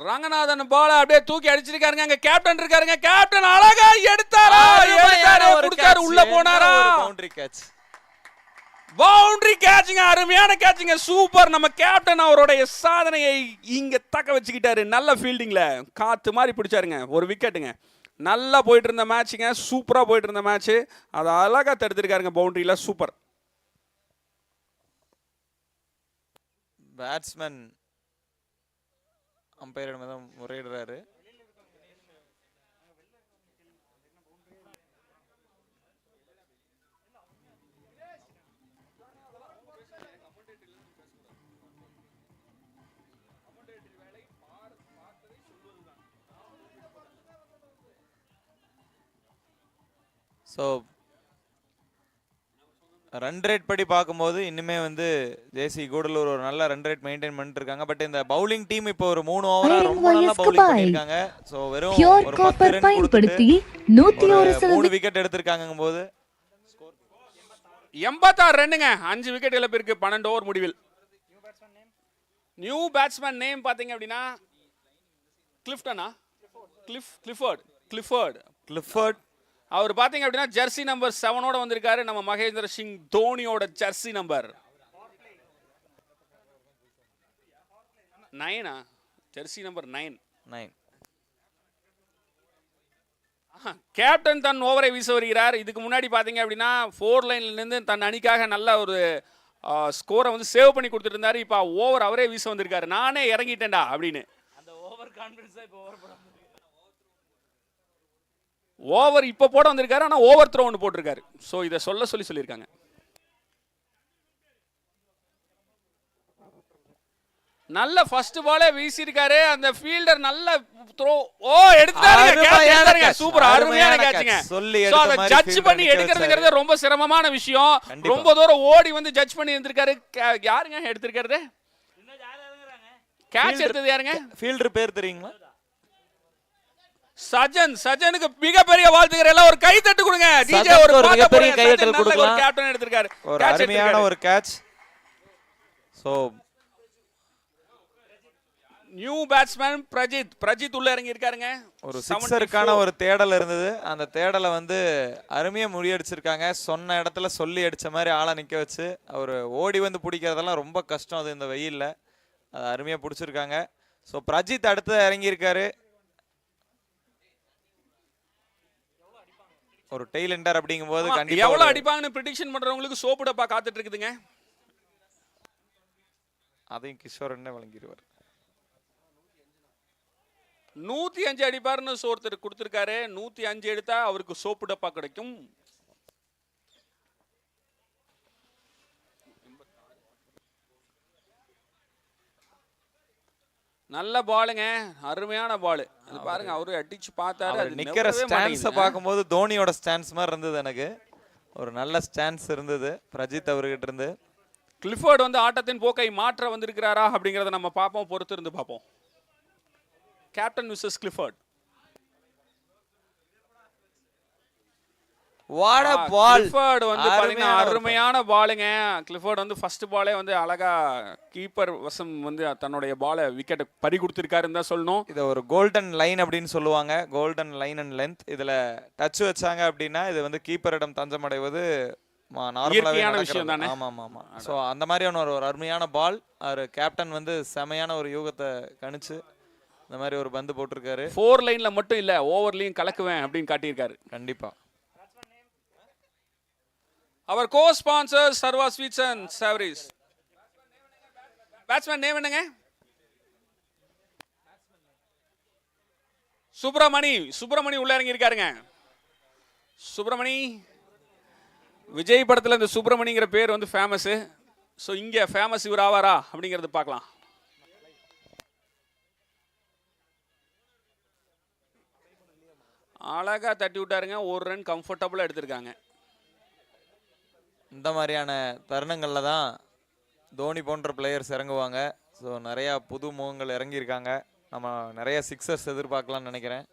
ரங்கநாதன் பால் அப்படியே தூக்கி அடிச்சிருக்காருங்க. அங்க கேப்டன் இருக்காருங்க. கேப்டன் அழகா எடுத்தாரா, குடிச்சாரு, உள்ள போனாரா. பவுண்டரி கேட்சிங்க, அருமையான கேட்சிங்க, சூப்பர். நம்ம கேப்டன் அவருடைய சாதனையை இங்க தக்க வச்சுக்கிட்டாரு. நல்ல ஃபீல்டிங்ல காத்து மாதிரி பிடிச்சாருங்க. ஒரு விக்கெட்டுங்க. நல்லா போயிட்டு இருந்த மேட்சுங்க, சூப்பரா போயிட்டு இருந்த மேட்ச். அதை அழகா தடுத்திருக்காருங்க பவுண்டரியில. சூப்பர்.
பேட்ஸ்மேன் அம்பையரிடம் தான் முறையிடுறாரு. ஸோ ரன் ரேட் படி பார்க்கும்போது இன்னுமே வந்து ஜேசி கூடலூர் ஒரு நல்ல ரன் ரேட் மெயின்டைன் பண்ணிட்டு இருக்காங்க. பட் இந்த பவுலிங் டீம் இப்போ ஒரு 3 ஓவரா ரொம்ப நல்லா பவுலிங் பண்ணிருக்காங்க. சோ வெறும் ஒரு 10 ரன் பயன்படுத்தி 101 விக்கெட் எடுத்திருக்காங்கங்கும்போது
86 ரன்னுங்க. 5 விக்கெட் இழப்பிற்கு 12 ஓவர் முடிவில். நியூ பேட்ஸ்மேன் நேம் பாத்தீங்க அப்படின்னா கிளிஃபர்ட். அவர் பாத்தீங்க அப்படின்னா ஜெர்சி நம்பர் 7 வந்திருக்காரு. நம்ம மகேந்திர சிங் தோனியோட jersey number. 9 jersey number 9.
9.
Captain தன் ஓவரை வீச வருகிறார். இதுக்கு முன்னாடி பார்த்தீங்க அப்படின்னா 4 லைன்லேருந்து தன் அணிக்காக நல்ல ஒரு ஸ்கோரை வந்து சேவ் பண்ணி கொடுத்துட்டு இருந்தாரு. இப்போ ஓவர் அவரே வீச வந்திருக்காரு. நானே இறங்கிட்டேன்டா அப்படின்னு.
அந்த ஓவர் கான்ஃபிடன்ஸா இப்போ ஓவர் போட
ஓவர் இப்போ போட வந்திருக்காரு. ஆனால் ஓவர் த்ரோ ஒன்று போட்டிருக்காரு. ஸோ இதை சொல்லியிருக்காங்க. நல்ல ஃபர்ஸ்ட் பாலே வீசியிருக்காரு. அந்த ஃபீல்டர் நல்ல த்ரோ எடுத்தாருங்க. சூப்பர், அருமையான கேட்சுங்க. சோ அத ஜட்ஜ் பண்ணி எடுக்கிறதுங்கிறது ரொம்ப சிரமமான விஷயம். ரொம்ப தூரம் ஓடி வந்து ஜட்ஜ் பண்ணி இருந்திருக்காரு. யாருங்க எடுத்திருக்காரு? கேட்ச் எடுத்தது யாருங்க?
ஃபீல்டர் பேர் தெரியுங்களா?
சஜனுக்கு மிகப்பெரிய வாழ்த்துக்கள். எல்லாம் ஒரு கை தட்டு கொடுங்க. டிஜே ஒரு மிகப்பெரிய கை தட்டல் கொடுக்கலாம். கேப்டன் எடுத்திருக்காரு.
ஒரு அருமையான ஒரு catch. So
new batsman Prajith உள்ள இறங்கி இருக்காருங்க.
ஒரு சிக்ஸருக்கான ஒரு தேடல் இருந்தது. அந்த தேடலை வந்து அருமையா முறியடிச்சிருக்காங்க. சொன்ன இடத்துல சொல்லி அடிச்ச மாதிரி ஆளை நிக்க வச்சு அவர் ஓடி வந்து பிடிக்கிறதெல்லாம் ரொம்ப கஷ்டம் அது இந்த வெயில்ல. அது அருமையா பிடிச்சிருக்காங்க. ஸோ பிரஜித் அடுத்து இறங்கி இருக்காரு. ஒரு டெய்லண்டர் அப்படிங்கும்போது கண்டிப்பா
எவ்வளவு அடிப்பாங்கன்னு ப்ரெடிக்ஷன் பண்றவங்களுக்கு சோப்பு டப்பா காத்துட்டு இருக்குதுங்க.
அதையும் கிஷோர் என்ன வழங்கிடுவார்.
105 அடிப்பாருன்னு ஒருத்தர் கொடுத்திருக்காரு. 105 எடுத்தா அவருக்கு சோப்பு டப்பா கிடைக்கும். நல்ல பாலுங்க, அருமையான பால். அது பாருங்க, அவரு அடிச்சு பார்த்தாரு. அது
நிக்கிற ஸ்டான்ஸை பார்க்கும்போது தோனியோட ஸ்டான்ஸ் மாதிரி இருந்தது. எனக்கு ஒரு நல்ல ஸ்டான்ஸ் இருந்தது பிரஜித் அவர்கிட்ட இருந்து.
கிளிஃபோர்ட் வந்து ஆட்டத்தின் போக்கை மாற்ற வந்திருக்கிறாரா அப்படிங்கறத நம்ம பார்ப்போம், பொறுத்து இருந்து பார்ப்போம். Captain versus Clifford.
What a ball.
Clifford வந்து பாத்தீங்கன்னா அருமையான பாலுங்க. கிளிஃபோர்ட் வந்து ஃபர்ஸ்ட் பாலே வந்து அழகா கீப்பர் வசம் வந்து தன்னுடைய பாலை விக்கெட் பறி கொடுத்திருக்காருன்னு தான் சொல்லணும்.
இதை ஒரு கோல்டன் லைன் அப்படின்னு சொல்லுவாங்க. Golden line and length. இதுல டச் வச்சாங்க அப்படின்னா இது வந்து கீப்பரிடம் தஞ்சம் அடைவது
இயற்கையான விஷயம் தானே.
ஆமா ஆமா ஆமா. ஸோ அந்த மாதிரியான ஒரு அருமையான பால். அவர் கேப்டன் வந்து செமையான ஒரு யூகத்தை கணிச்சு இந்த மாதிரி ஒரு பந்து போட்டிருக்காரு.
4 லைன்ல மட்டும் இல்ல, ஓவர்லயும் கலக்குவேன் அப்படின்னு காட்டியிருக்காரு.
கண்டிப்பா.
அவர் co sponsor Sarva sweets and savouries. Batsman name என்னங்க? சுப்பிரமணி உள்ள இறங்கி இருக்காருங்க. சுப்பிரமணி விஜய் படத்துல இந்த சுப்பிரமணிங்கிற பேர் வந்து ஃபேமஸ். ஸோ இங்க ஃபேமஸ் இவர் ஆவாரா அப்படிங்கறது பார்க்கலாம். அழகா தட்டி விட்டாருங்க. ஒரு ரன் கம்ஃபர்டபுளா எடுத்திருக்காங்க.
இந்த மாதிரியான தருணங்கள்ல தான் தோனி போன்ற பிளேயர்ஸ் இறங்குவாங்க. ஸோ நிறையா புது முகங்கள் இறங்கியிருக்காங்க. நம்ம நிறைய சிக்ஸர்ஸ் எதிர்பார்க்கலாம்னு நினைக்கிறேன்.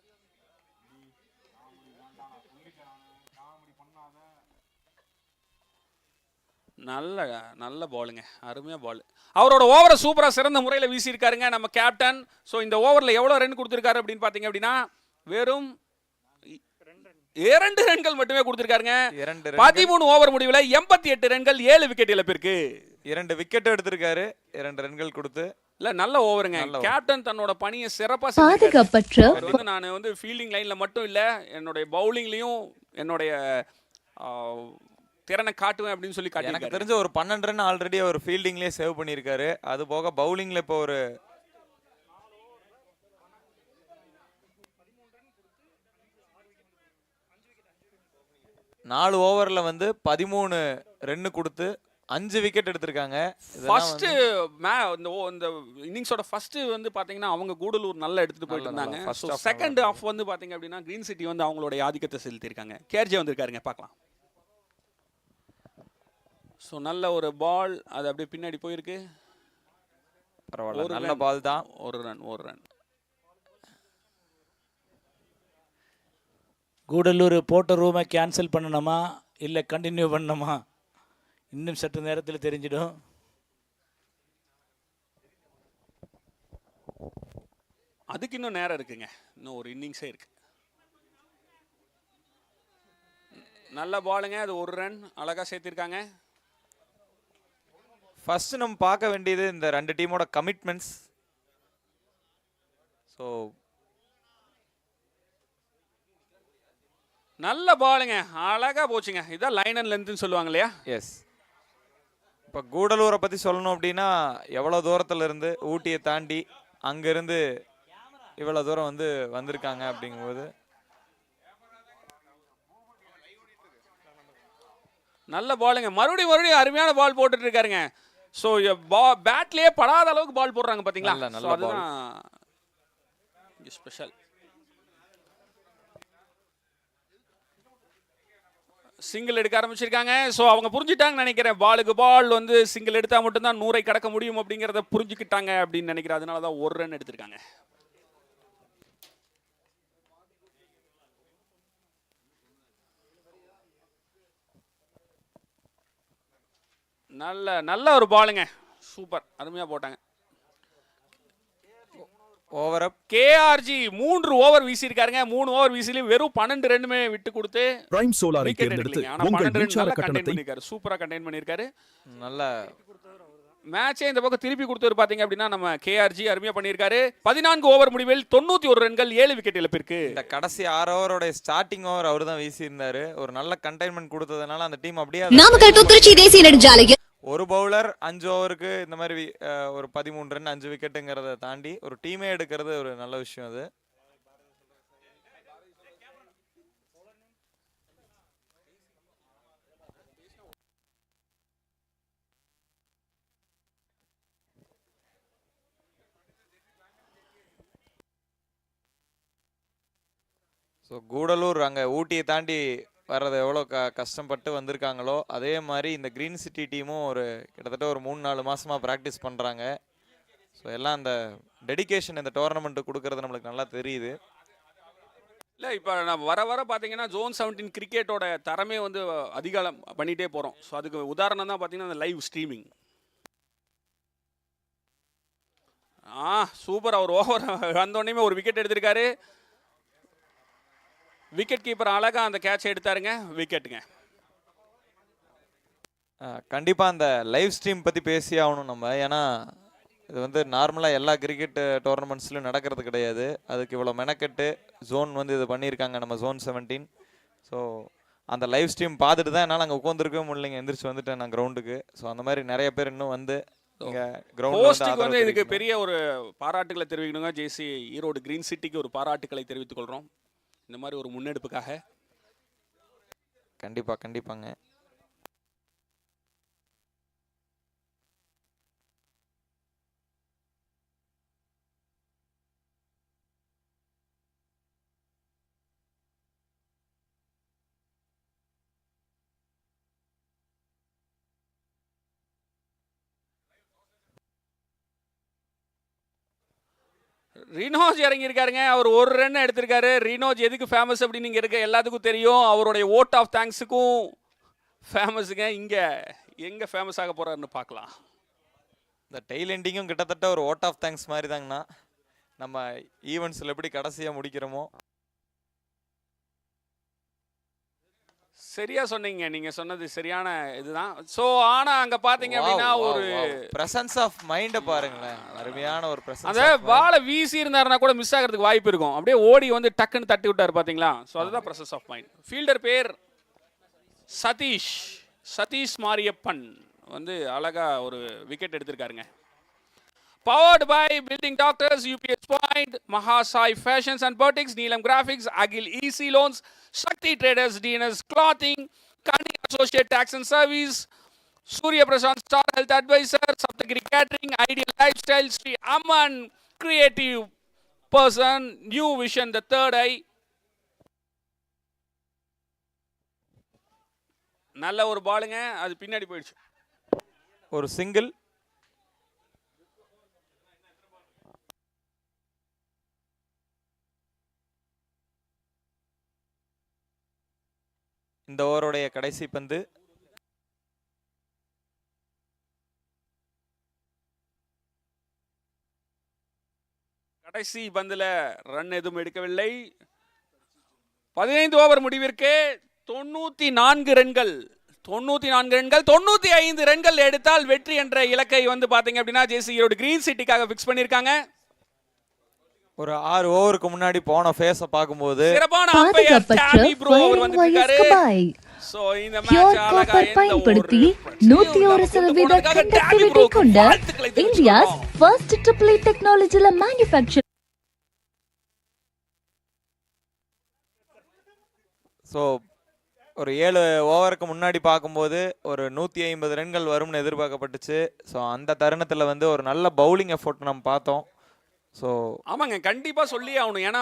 நல்ல பாலுங்க, அருமையா பால். அவரோட ஓவரை சூப்பரா சிறந்த முறையில் வீசியிருக்காருங்க நம்ம கேப்டன். ஸோ இந்த ஓவரில் எவ்வளோ ரன் கொடுத்துருக்காரு அப்படின்னு பார்த்தீங்க அப்படின்னா வெறும் 2 ரன்கள் மட்டுமே கொடுத்திருக்காருங்க. 13 ஓவர் முடிவில் 88 ரன்கள், 7 விக்கெட் இழப்பிற்கு.
2 விக்கெட் எடுத்திருக்காரு 2 ரன்கள் கொடுத்து.
இல்ல நல்ல ஓவருங்க. கேப்டன் தன்னோட பணியை சிறப்பா
பாதுகாப்பற்ற
நான் வந்து ஃபீல்டிங் லைன்ல மட்டும் இல்ல, என்னுடைய பவுலிங்லயும் என்னுடைய திறனை காட்டுவேன் அப்படின்னு சொல்லி காட்டி.
எனக்கு தெரிஞ்ச ஒரு 12 ரன் ஆல்ரெடி அவர் ஃபீல்டிங்லயே சேவ் பண்ணியிருக்காரு. அது போக பவுலிங்ல இப்போ ஒரு 4 ஓவர்ல வந்து 13 ரன் கொடுத்து 5 விக்கெட் எடுத்திருக்காங்க.
ஃபர்ஸ்ட் இந்த இன்னிங்ஸோட ஃபர்ஸ்ட் வந்து பாத்தீங்கன்னா அவங்க கூடலூர் நல்லா எடுத்துட்டு போயிட்டு இருந்தாங்க. செகண்ட் ஹாஃப் வந்து பாத்தீங்க அப்படின்னா கிரீன் சிட்டி வந்து அவங்களுடைய ஆதிக்கத்தை செலுத்தியிருக்காங்க. கேர்ஜே வந்திருக்காருங்க, பார்க்கலாம். ஸோ நல்ல ஒரு பால், அது அப்படியே பின்னாடி போயிருக்கு.
பரவாயில்ல, நல்ல பால் தான்.
ஒரு ரன்.
கூடலூர் போட்ட ரூமை கேன்சல் பண்ணணுமா இல்லை கண்டினியூ பண்ணணுமா இன்னும் சற்று நேரத்தில் தெரிஞ்சிடும்.
அதுக்கு இன்னும் நேரம் இருக்குங்க. இன்னும் ஒரு இன்னிங்ஸே இருக்கு. நல்ல பாலுங்க, அது ஒரு ரன் அழகா சேர்த்திருக்காங்க.
ஃபர்ஸ்ட் நம்ம பார்க்க வேண்டியது இந்த 2 டீமோட கமிட்மெண்ட்ஸ். ஸோ
நல்ல பாலுங்க, அழகா போச்சுங்க. இதான் லைன் அண்ட் லென்த்னு சொல்லுவாங்க இல்லையா?
எஸ். இப்போ கூடலூரை பற்றி சொல்லணும் அப்படின்னா எவ்வளோ தூரத்தில் இருந்து ஊட்டியை தாண்டி அங்கேருந்து இவ்வளோ தூரம் வந்து வந்திருக்காங்க அப்படிங்கும்போது
நல்ல பாலுங்க. மறுபடியும் அருமையான பால் போட்டுட்டு இருக்காருங்க. ஸோ பேட்லேயே படாத அளவுக்கு பால் போடுறாங்க பார்த்தீங்களா?
நல்ல
So, அதுதான் ஸ்பெஷல். சிங்கிள் எடுக்க ஆரம்பிச்சிருக்காங்க. ஸோ அவங்க புரிஞ்சுட்டாங்கன்னு நினைக்கிறேன். பாலுக்கு பால் வந்து சிங்கிள் எடுத்தால் மட்டும்தான் 100 கடக்க முடியும் அப்படிங்கிறத புரிஞ்சுக்கிட்டாங்க அப்படின்னு நினைக்கிறேன். அதனால தான் 1 ரன் எடுத்திருக்காங்க. நல்ல ஒரு பாலுங்க. சூப்பர், அருமையாக போட்டாங்க.
ஓவர் அப்
கேஆர்ஜி 3 ஓவர் வீசியிருக்காருங்க. 3 ஓவர் வீசிலையும் வெறும் 12 ரன்னுமே விட்டு கொடுத்து
பிரைம் சோலாரை
wicket
தேர்ந்தெடுத்து
எடுக்கலைங்க. ஆனா
உங்கள்
12 ரன்
மின்சார
நல்லா contain
கட்டணத்தை
பண்ணியிருக்காரு. சூப்பரா கண்டெயின் பண்ணியிருக்காரு.
நல்ல
மேட்சே இந்த பக்கம் திருப்பி கொடுத்தவர் பாத்தீங்க அப்படின்னா நம்ம கேஆர்ஜி அருமையா பண்ணியிருக்காரு. 14 ஓவர் முடிவில் 91 ரன்கள், 7 விக்கெட் இழப்பிற்கு.
இந்த கடைசி 6 ஓவரோட ஸ்டார்டிங் ஓவர் அவர் தான் வீசியிருந்தாரு. ஒரு நல்ல கண்டெய்ன்மெண்ட் கொடுத்ததுனால அந்த டீம் அப்படியே
நாமக்கல் டு திருச்சி தேசிய நெடுஞ்சாலையில்
ஒரு பவுலர் 5 ஓவருக்கு இந்த மாதிரி ஒரு 13 ரன் 5 விக்கெட்டுங்கிறத தாண்டி ஒரு டீமே எடுக்கிறது ஒரு நல்ல விஷயம் அது. ஸோ கூடலூர் அங்கே ஊட்டியை தாண்டி வர்றது எவ்வளோ கஷ்டப்பட்டு வந்திருக்காங்களோ அதே மாதிரி இந்த க்ரீன் சிட்டி டீமும் ஒரு கிட்டத்தட்ட ஒரு 3-4 மாதமாக ப்ராக்டிஸ் பண்ணுறாங்க. ஸோ எல்லாம் அந்த டெடிகேஷன் இந்த டோர்னமெண்ட்டு கொடுக்கறது நம்மளுக்கு நல்லா தெரியுது.
இல்லை, இப்போ நம்ம வர பார்த்தீங்கன்னா ஜோன் 17 கிரிக்கெட்டோட தரமே வந்து அதிகாலம் பண்ணிகிட்டே போகிறோம். ஸோ அதுக்கு உதாரணம் தான் பார்த்தீங்கன்னா அந்த லைவ் ஸ்ட்ரீமிங். சூப்பர். அவர் ஓவர் வந்தோடனே ஒரு விக்கெட் எடுத்திருக்காரு. விக்கெட் கீப்பர் அழகா அந்த கேட்ச் எடுத்தாருங்க. விக்கெட்டுங்க.
கண்டிப்பாக அந்த லைவ் ஸ்ட்ரீம் பற்றி பேசி ஆகணும் நம்ம. ஏன்னா இது வந்து நார்மலாக எல்லா கிரிக்கெட் டோர்னமெண்ட்ஸ்லையும் நடக்கிறது கிடையாது. அதுக்கு இவ்வளோ மெனக்கெட்டு ஜோன் வந்து இது பண்ணியிருக்காங்க நம்ம ஜோன் 17. ஸோ அந்த லைவ் ஸ்ட்ரீம் பார்த்துட்டு தான் என்னால் அங்கே உட்காந்துருக்கவே முடியலைங்க. எந்திரிச்சு வந்துட்டேன் நான் கிரவுண்டுக்கு. ஸோ அந்த மாதிரி நிறைய பேர் இன்னும் வந்து இங்கே
கிரவுண்ட் வந்து இதுக்கு பெரிய ஒரு பாராட்டுகளை தெரிவிக்கணுங்க. ஜேசி ஈரோடு கிரீன் சிட்டிக்கு ஒரு பாராட்டுகளை தெரிவித்துக் கொள்கிறோம் இந்த மாதிரி ஒரு முன்னெடுப்புக்காக.
கண்டிப்பாங்க.
ரினோஜ் இறங்கியிருக்காருங்க. அவர் 1 ரன் எடுத்திருக்காரு. ரினோஜ் எதுக்கு ஃபேமஸ் அப்படின்னு இங்கே இருக்க எல்லாத்துக்கும் தெரியும். அவருடைய ஓட் ஆஃப் தேங்க்ஸுக்கும் ஃபேமஸுங்க. இங்கே எங்கே ஃபேமஸ் ஆக போகிறாருன்னு பார்க்கலாம்.
இந்த டெய்ல் எண்டிங்கும் கிட்டத்தட்ட ஒரு ஓட் ஆஃப் தேங்க்ஸ் மாதிரி தாங்கண்ணா. நம்ம ஈவெண்ட்ஸில் எப்படி கடைசியாக முடிக்கிறோமோ.
சரியா சொன்னீங்க. நீங்க சொன்னது சரியான இதுதான். சோ ஆனா அங்க பாத்தீங்க அப்படின்னா ஒரு
பிரசன்ஸ் ஆஃப் மைண்ட பாருங்களேன். அருமையான ஒரு பிரசன்ஸ்.
அந்த பாலை வீசி இருந்தாருன்னா கூட மிஸ் ஆகிறதுக்கு வாய்ப்பு இருக்கும். அப்படியே ஓடி வந்து டக்குன்னு தட்டி விட்டாரு பாத்தீங்களா? சோ அதுதான் பிரசன்ஸ் ஆஃப் மைண்ட். ஃபீல்டர் பேர் சதீஷ் மாரியப்பன் வந்து அழகா ஒரு wicket எடுத்திருக்காருங்க. Powered by Building Doctors, UPS Point, Mahasai Fashions and Boutiques, Neelam Graphics, Agil Easy Loans, Shakti Traders, DNS Clothing, Kani Associate Tax and Service, Surya Prasad Star Health Advisor, Saptagiri Catering, Ideal Lifestyle, Sri Aman Creative Person, New Vision, The Third Eye. நல்ல ஒரு பாலுங்க. அது பின்னாடி போயிடுச்சு.
ஒரு single. இந்த ஓவருடைய கடைசி பந்து.
கடைசி பந்தில் ரன் எதுவும் எடுக்கவில்லை. 15 ஓவர் முடிவிற்கு 94 ரன்கள் 95 ரன்கள் எடுத்தால் வெற்றி என்ற இலக்கை வந்து பாத்தீங்க அப்படின்னா ஜேசி ஈரோடு கிரீன் சிட்டிக்காக ஃபிக்ஸ் பண்ணியிருக்காங்க.
ஒரு 6 ஓவருக்கு முன்னாடி போன ஃபேஸை பார்க்கும்போது
சிறப்பான அம்பையர்
பாதுகாப்பற்ற
டாமி ப்ரோ அவர்
ஃபயரிங்
வந்திருக்காரு.
வயர்ஸ் கபாய்
சோ இந்த
பியோர்
மேட்ச் அழகா
காப்பர் பயன்படுத்தி 101% கண்டக்டிவிட்டி கொண்ட இந்தியாஸ் ஃபர்ஸ்ட் ட்ரிபிள் ஏ டெக்னாலஜில மேனுஃபேக்சர்.
ஸோ ஒரு 7 ஓவருக்கு முன்னாடி பார்க்கும்போது ஒரு 150 ரன்கள் வரும்னு எதிர்பார்க்கப்பட்டுச்சு. ஸோ அந்த தருணத்தில் வந்து ஒரு நல்ல பவுலிங் எஃபோர்ட் நம்ம பார்த்தோம். ஸோ
ஆமாங்க, கண்டிப்பா சொல்லி ஆகணும். ஏன்னா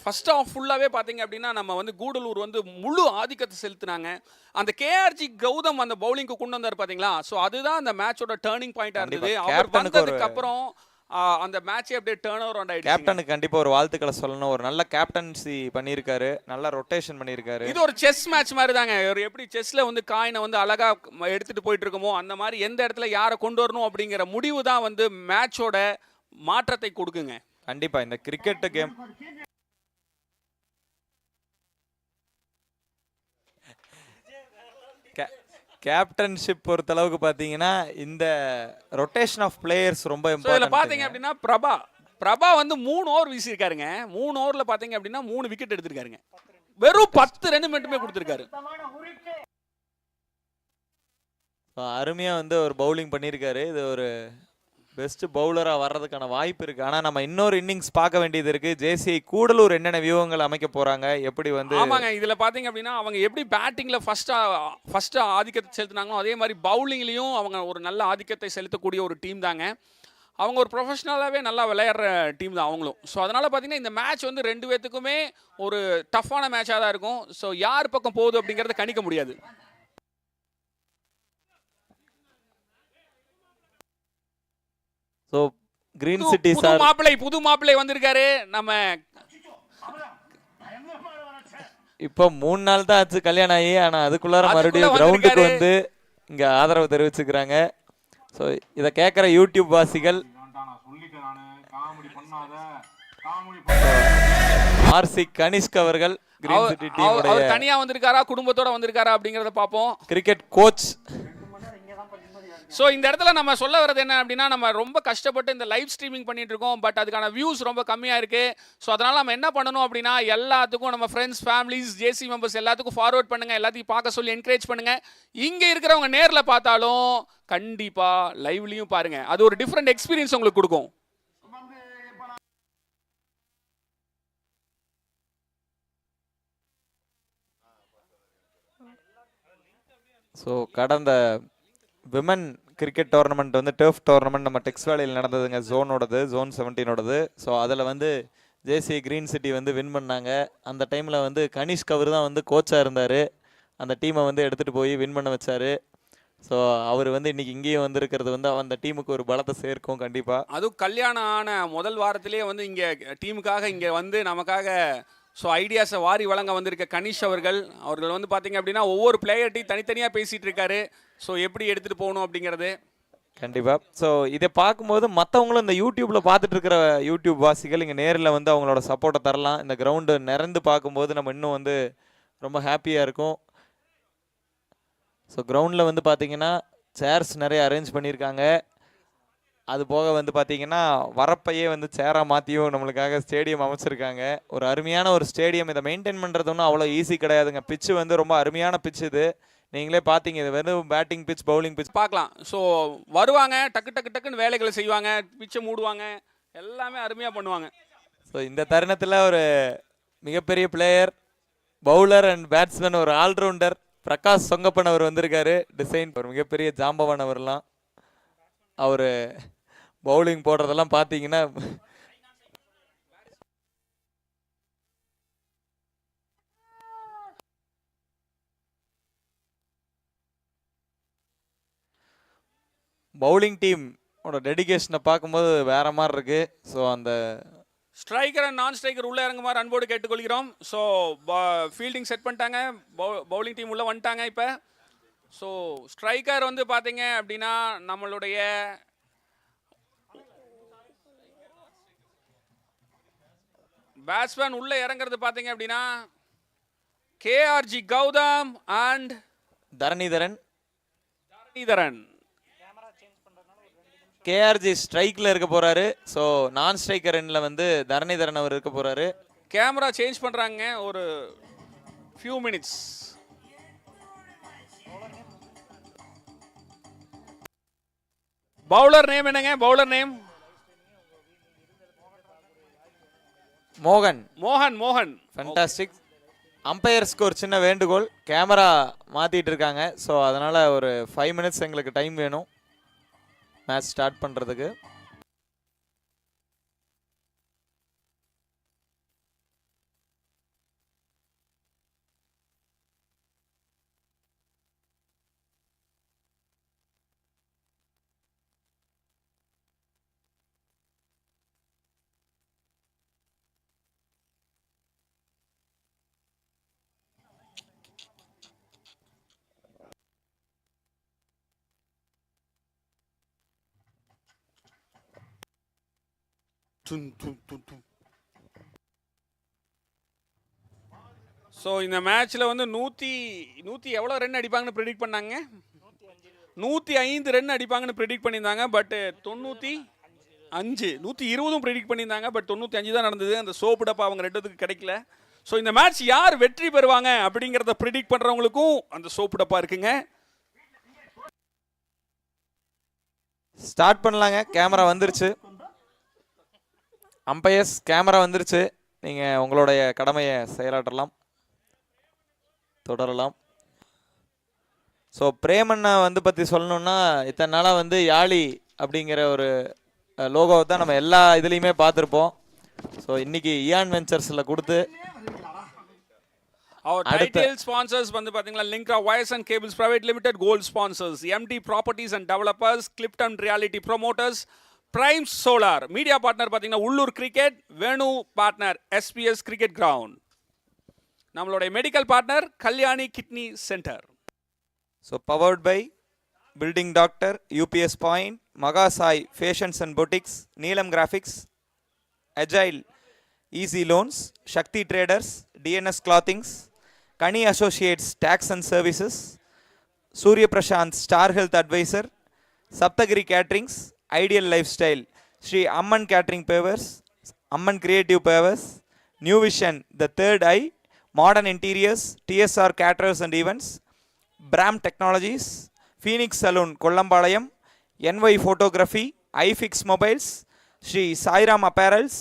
ஃபர்ஸ்ட் ஆஃப் ஃபுல்லாவே பாத்தீங்க அப்படின்னா நம்ம வந்து கூடலூர் வந்து முழு ஆதிக்கத்தை செலுத்தினாங்க. அந்த கேஆர்ஜி கௌதம் அந்த பவுலிங்க்கு கொண்டு வந்தார் பாத்தீங்களா. ஸோ அதுதான் அந்த மேட்சோட டேர்னிங் பாயிண்டா இருந்தது.
கண்டிப்பா.
அவர்
கேப்டனுக்கு
வந்ததுக்கு அப்புறம் அந்த மேட்சே அப்படியே டர்ன் ஓவர் ஆயிடுச்சு.
கேப்டனுக்கு கண்டிப்பாக ஒரு வாழ்த்துக்களை சொல்லணும். ஒரு நல்ல கேப்டன்சி பண்ணியிருக்காரு, நல்ல ரொட்டேஷன் பண்ணியிருக்காரு.
இது ஒரு செஸ் மேட்ச் மாதிரி தாங்க. ஒரு எப்படி செஸ்ல வந்து காயினை வந்து அழகா எடுத்துட்டு போயிட்டு இருக்கோமோ அந்த மாதிரி எந்த இடத்துல யாரை கொண்டு வரணும் அப்படிங்கிற முடிவு தான் வந்து மேட்சோட மாற்றத்தை கொடுக்குங்க.
கண்டிப்பா இந்த கிரிக்கெட் கேம் கேப்டன்ஷிப் பொறுத்தளவுக்கு பார்த்தீங்கன்னா இந்த ரொட்டேஷன் ஆஃப் பிளேயர்ஸ் ரொம்ப
ஸோ இதில் பார்த்தீங்க
இம்பார்ட்டன்ட்.
அப்படின்னா பிரபா வந்து 3 ஓவர் வீசியிருக்காருங்க. 3 ஓவரில் பார்த்தீங்க அப்படின்னா 3 விக்கெட் எடுத்திருக்காருங்க. வெறும் 10 ரன் மட்டுமே கொடுத்துருக்காரு.
அருமையாக வந்து ஒரு பவுலிங் பண்ணியிருக்காரு. இது ஒரு பெஸ்ட் பவுலராக வர்றதுக்கான வாய்ப்பு இருக்குது. ஆனால் நம்ம இன்னொரு இன்னிங்ஸ் பார்க்க வேண்டியது இருக்குது. ஜேசிஐ கூடலூர் என்னென்ன வியூகங்கள் அமைக்க போகிறாங்க, எப்படி வந்து
ஆமாங்க, இதில் பார்த்தீங்க அப்படின்னா அவங்க எப்படி பேட்டிங்கில் ஃபர்ஸ்ட் ஆதிக்கத்தை செலுத்தினாங்களோ அதே மாதிரி பவுலிங்லேயும் அவங்க ஒரு நல்ல ஆதிக்கத்தை செலுத்தக்கூடிய ஒரு டீம் தாங்க. அவங்க ஒரு ப்ரொஃபஷனலாகவே நல்லா விளையாடுற டீம் தான் அவங்களும். ஸோ அதனால் பார்த்தீங்கன்னா இந்த மேட்ச் வந்து 2 பேத்துக்குமே ஒரு டஃப்பான மேட்சாக தான் இருக்கும். ஸோ யார் பக்கம் போகுது அப்படிங்கிறத கணிக்க முடியாது.
ஸோ கிரீன் சிட்டி சார்
புது மாப்பிள்ளை வந்திருக்காரு. நம்ம
இப்போ 3 நாள் தான் ஆச்சு கல்யாணம் ஆகி. ஆனால் அதுக்குள்ளார மறுபடியும்
அதுக்குள்ள
கிரவுண்டுக்கு
வந்திருக்காரு.
வந்து இங்கே ஆதரவு தெரிவிச்சுக்கிறாங்க. ஸோ இதை கேட்குற யூடியூப் வாசிகள் ஆர்சி கனிஷ்க் அவர்கள் கிரீன் சிட்டி
அவர்
டீமுடைய
தனியா வந்திருக்காரா குடும்பத்தோட வந்திருக்காரா அப்படிங்கறத பாப்போம்.
Cricket coach.
ஸோ இந்த இடத்துல நம்ம சொல்ல வர்றது என்ன அப்படின்னா நம்ம ரொம்ப கஷ்டப்பட்டு இந்த லைவ் ஸ்ட்ரீமிங் பண்ணிட்டு இருக்கோம். பட் அதுக்கான வியூஸ் ரொம்ப கம்மியாக இருக்கு. ஸோ அதனால நம்ம என்ன பண்ணணும் அப்படின்னா எல்லாத்துக்கும் நம்ம ஃப்ரெண்ட்ஸ் ஃபேமிலிஸ் ஜேசி மெம்பர்ஸ் எல்லாத்துக்கும் ஃபார்வர்ட் பண்ணுங்க, எல்லாத்தையும் பார்க்க சொல்லி என்கரேஜ் பண்ணுங்க. இங்கே இருக்கிறவங்க நேரில் பார்த்தாலும் கண்டிப்பாக லைவ்லையும் பாருங்க. அது ஒரு டிஃப்ரெண்ட் எக்ஸ்பீரியன்ஸ் உங்களுக்கு கொடுக்கும்.
ஸோ கடந்த விமன் கிரிக்கெட் டோர்னமெண்ட் வந்து டர்ஃப் டோர்னமெண்ட் நம்ம டெக்ஸ் வேலையில் நடந்ததுங்க. ஜோனோடது, ஜோன் 17ஓடது. ஸோ அதில் வந்து ஜேசி கிரீன் சிட்டி வந்து வின் பண்ணாங்க. அந்த டைமில் வந்து கனிஷ்க் அவர் தான் வந்து கோச்சாக இருந்தார். அந்த டீமை வந்து எடுத்துகிட்டு போய் வின் பண்ண வச்சார். ஸோ அவர் வந்து இன்றைக்கி இங்கேயும் வந்திருக்கிறது வந்து அந்த டீமுக்கு ஒரு பலத்தை சேர்க்கும் கண்டிப்பாக.
அதுவும் கல்யாணம் ஆன முதல் வாரத்திலேயே வந்து இங்கே டீமுக்காக இங்கே வந்து நமக்காக ஸோ ஐடியாஸை வாரி வழங்க வந்திருக்க கனிஷ் அவர்கள் வந்து பார்த்தீங்க அப்படின்னா ஒவ்வொரு பிளேயர்ட்டையும் தனித்தனியாக பேசிகிட்டு இருக்காரு. ஸோ எப்படி எடுத்துகிட்டு போகணும் அப்படிங்கிறது
கண்டிப்பாக. ஸோ இதை பார்க்கும்போது மற்றவங்களும் இந்த யூடியூப்பில் பார்த்துட்டு இருக்கிற யூடியூப் வாசிகள் இங்கே நேரில் வந்து அவங்களோட சப்போர்ட்டை தரலாம். இந்த கிரவுண்டு நிறந்து பார்க்கும்போது நம்ம இன்னும் வந்து ரொம்ப ஹாப்பியாக இருக்கும். ஸோ கிரவுண்டில் வந்து பார்த்தீங்கன்னா சேர்ஸ் நிறைய அரேஞ்ச் பண்ணியிருக்காங்க. அது போக வந்து பார்த்தீங்கன்னா வரப்பையே வந்து சேராக மாற்றியும் நம்மளுக்காக ஸ்டேடியம் அமைச்சிருக்காங்க. ஒரு அருமையான ஒரு ஸ்டேடியம். இதை மெயின்டைன் பண்ணுறது ஒன்றும் அவ்வளோ ஈஸி கிடையாதுங்க. பிச்சு வந்து ரொம்ப அருமையான பிச் இது. நீங்களே பார்த்தீங்க, இது வெறும் பேட்டிங் பிச், பவுலிங் பிச்
பார்க்கலாம். ஸோ வருவாங்க, டக்குன்னு வேலைகளை செய்வாங்க, பிச்சை மூடுவாங்க, எல்லாமே அருமையாக பண்ணுவாங்க.
ஸோ இந்த தருணத்தில் ஒரு மிகப்பெரிய பிளேயர், பவுலர் அண்ட் பேட்ஸ்மேன், ஒரு ஆல்ரவுண்டர் பிரகாஷ் சொங்கப்பன் அவர் வந்திருக்காரு. டிசைன் ஒரு மிகப்பெரிய ஜாம்பவான் அவர்லாம். அவர் பவுலிங் போடுறதெல்லாம் பார்த்தீங்கன்னா பவுலிங் டீமோட டெடிகேஷனை பார்க்கும்போது வேற மாதிரி இருக்கு. ஸோ அந்த
ஸ்ட்ரைக்கர் அண்ட் நான் ஸ்ட்ரைக்கர் உள்ளே இறங்குமாறு அன்போடு கேட்டுக்கொள்கிறோம். ஸோ ஃபீல்டிங் செட் பண்ணிட்டாங்க, பவுலிங் டீம் உள்ளே வந்துட்டாங்க. இப்போ ஸோ ஸ்ட்ரைக்கர் வந்து பார்த்தீங்க அப்படின்னா நம்மளுடைய பேட்ஸ்மேன் உள்ளே இறங்குறது பார்த்தீங்க அப்படின்னா KRG Gautham and
Dharanidharan. KRG ஸ்ட்ரைக்கில் இருக்க போகிறாரு. ஸோ நான் ஸ்ட்ரைக்கர் எண்ணில் வந்து தரணிதரன் அவர் இருக்க போகிறாரு.
கேமரா சேஞ்ச் பண்ணுறாங்க ஒரு ஃபியூ மினிட்ஸ். பவுலர் நேம் என்னங்க? பவுலர் நேம்
மோகன்.
மோகன். மோகன்
ஃபேண்டாஸ்டிக். அம்பையர்ஸ்க்கு ஒரு சின்ன வேண்டுகோள், கேமரா மாற்றிட்டு இருக்காங்க. ஸோ அதனால் ஒரு 5 மினிட்ஸ் எங்களுக்கு டைம் வேணும் மேட்ச் ஸ்டார்ட் பண்ணுறதுக்கு.
ஸோ இந்த மேட்ச்சில் வந்து 100 எவ்வளோ ரன் அடிப்பாங்கன்னு ப்ரெடிக்ட் பண்ணாங்க? 105 ரன் அடிப்பாங்கன்னு ப்ரெடிக்ட் பண்ணியிருந்தாங்க. பட் 95 120 ப்ரெடிக்ட் பண்ணியிருந்தாங்க. பட் 95 தான் நடந்தது. அந்த சோப்பு டப்பா அவங்க ரெண்டுத்துக்கு கிடைக்கல. ஸோ இந்த மேட்ச் யார் வெற்றி பெறுவாங்க அப்படிங்கிறத ப்ரெடிக்ட் பண்ணுறவங்களுக்கும் அந்த சோப்பு டப்பா இருக்குங்க.
ஸ்டார்ட் பண்ணலாங்க. கேமரா வந்துருச்சு. அம்பையர்ஸ் கேமரா வந்துருச்சு. நீங்கள் உங்களுடைய கடமையை செயலாற்றலாம், தொடரலாம். ஸோ பிரேமண்ணா வந்து பற்றி சொல்லணுன்னா, இத்தனை நாளாக வந்து யாழி அப்படிங்கிற ஒரு லோகோவை தான் நம்ம எல்லா இதுலேயுமே பார்த்துருப்போம். ஸோ இன்னைக்கு இயான் வெஞ்சர்ஸில் கொடுத்து
Our title sponsors வந்து பாத்தீங்களா, Linkra Wires and Cables Private Limited, Gold sponsors, MD Properties and Developers, Clifton Reality Promoters, Prime Solar, media partner பாத்தீங்கன்னா உள்ளூர் cricket, Venu partner SPS cricket ground, நம்மளுடைய medical partner Kalyani kidney centre.
So powered by building doctor, UPS point, Mahasai fashions and boutiques, Neelam graphics, agile easy loans, Sakthi traders, DNS clothings, Kani associates tax and services, Surya Prasanth star health advisor, Sapthagiri caterings, ideal lifestyle, Sri Amman catering pavers, Amman creative pavers, new vision the third eye, modern interiors, DSR caterers and events, பிராம் technologies, phoenix salon Kollampalayam, NY photography, iFix mobiles, Sri Sairam apparels,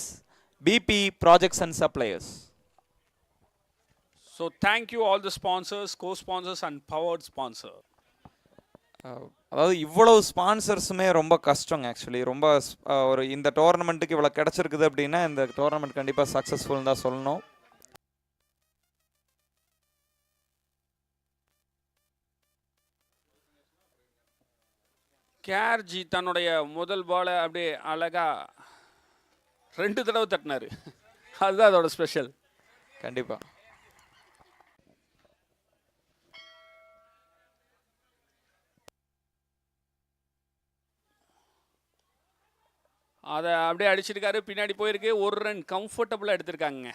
BB projects and suppliers.
So thank you all the sponsors, co-sponsors and powered sponsor.
அதாவது இவ்வளவு ஸ்பான்சர்ஸுமே ரொம்ப கஷ்டங்க. Actually ரொம்ப ஒரு இந்த டோர்னமெண்ட்டுக்கு இவ்வளோ கிடச்சிருக்குது அப்படின்னா இந்த டோர்னமெண்ட் கண்டிப்பாக சக்ஸஸ்ஃபுல் தான் சொல்லணும்.
கேஆர்ஜி தன்னுடைய முதல் பாலை அப்படியே அழகா 2 தடவை தட்டினாரு. அதுதான் அதோட ஸ்பெஷல்.
கண்டிப்பாக
அதை அப்படியே அடிச்சிருக்காரு. பின்னாடி போயிருக்கு. 1 ரன் கம்ஃபர்டபுளாக எடுத்திருக்காங்க.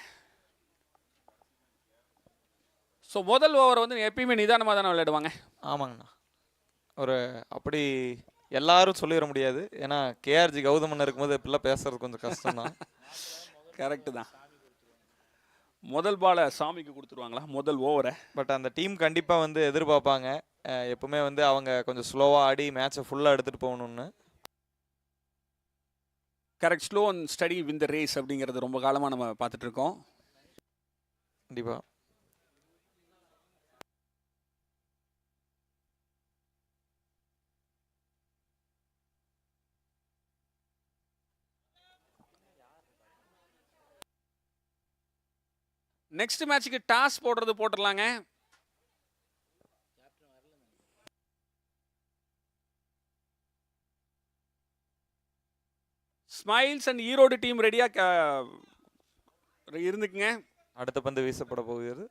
ஸோ முதல் ஓவர் வந்து எப்பயுமே நிதானமாக தானே விளையாடுவாங்க.
ஆமாங்கண்ணா. ஒரு அப்படி எல்லாரும் சொல்லிட முடியாது. ஏன்னா கேஆர்ஜி கௌதமன் இருக்கும்போது இப்படிலாம் பேசுறது கொஞ்சம் கஷ்டம் தான்.
கரெக்டு தான். முதல் பாலை சாமிக்கு கொடுத்துருவாங்களா முதல் ஓவரை?
பட் அந்த டீம் கண்டிப்பாக வந்து எதிர்பார்ப்பாங்க எப்பவுமே வந்து அவங்க கொஞ்சம் ஸ்லோவாக ஆடி மேட்சை ஃபுல்லாக எடுத்துகிட்டு போகணுன்னு.
Correct. Slow and study win the race அப்படிங்கிறது ரொம்ப காலமாக நம்ம பார்த்துட்டு இருக்கோம்.
கண்டிப்பாக
நெக்ஸ்ட் மேட்சுக்கு டாஸ் போடுறது போட்டுடலாங்க. ஸ்மைல்ஸ் அண்ட் ஈரோடு டீம் ரெடியா இருந்துக்குங்க.
அடுத்த பந்து வீசப்பட போகிறது.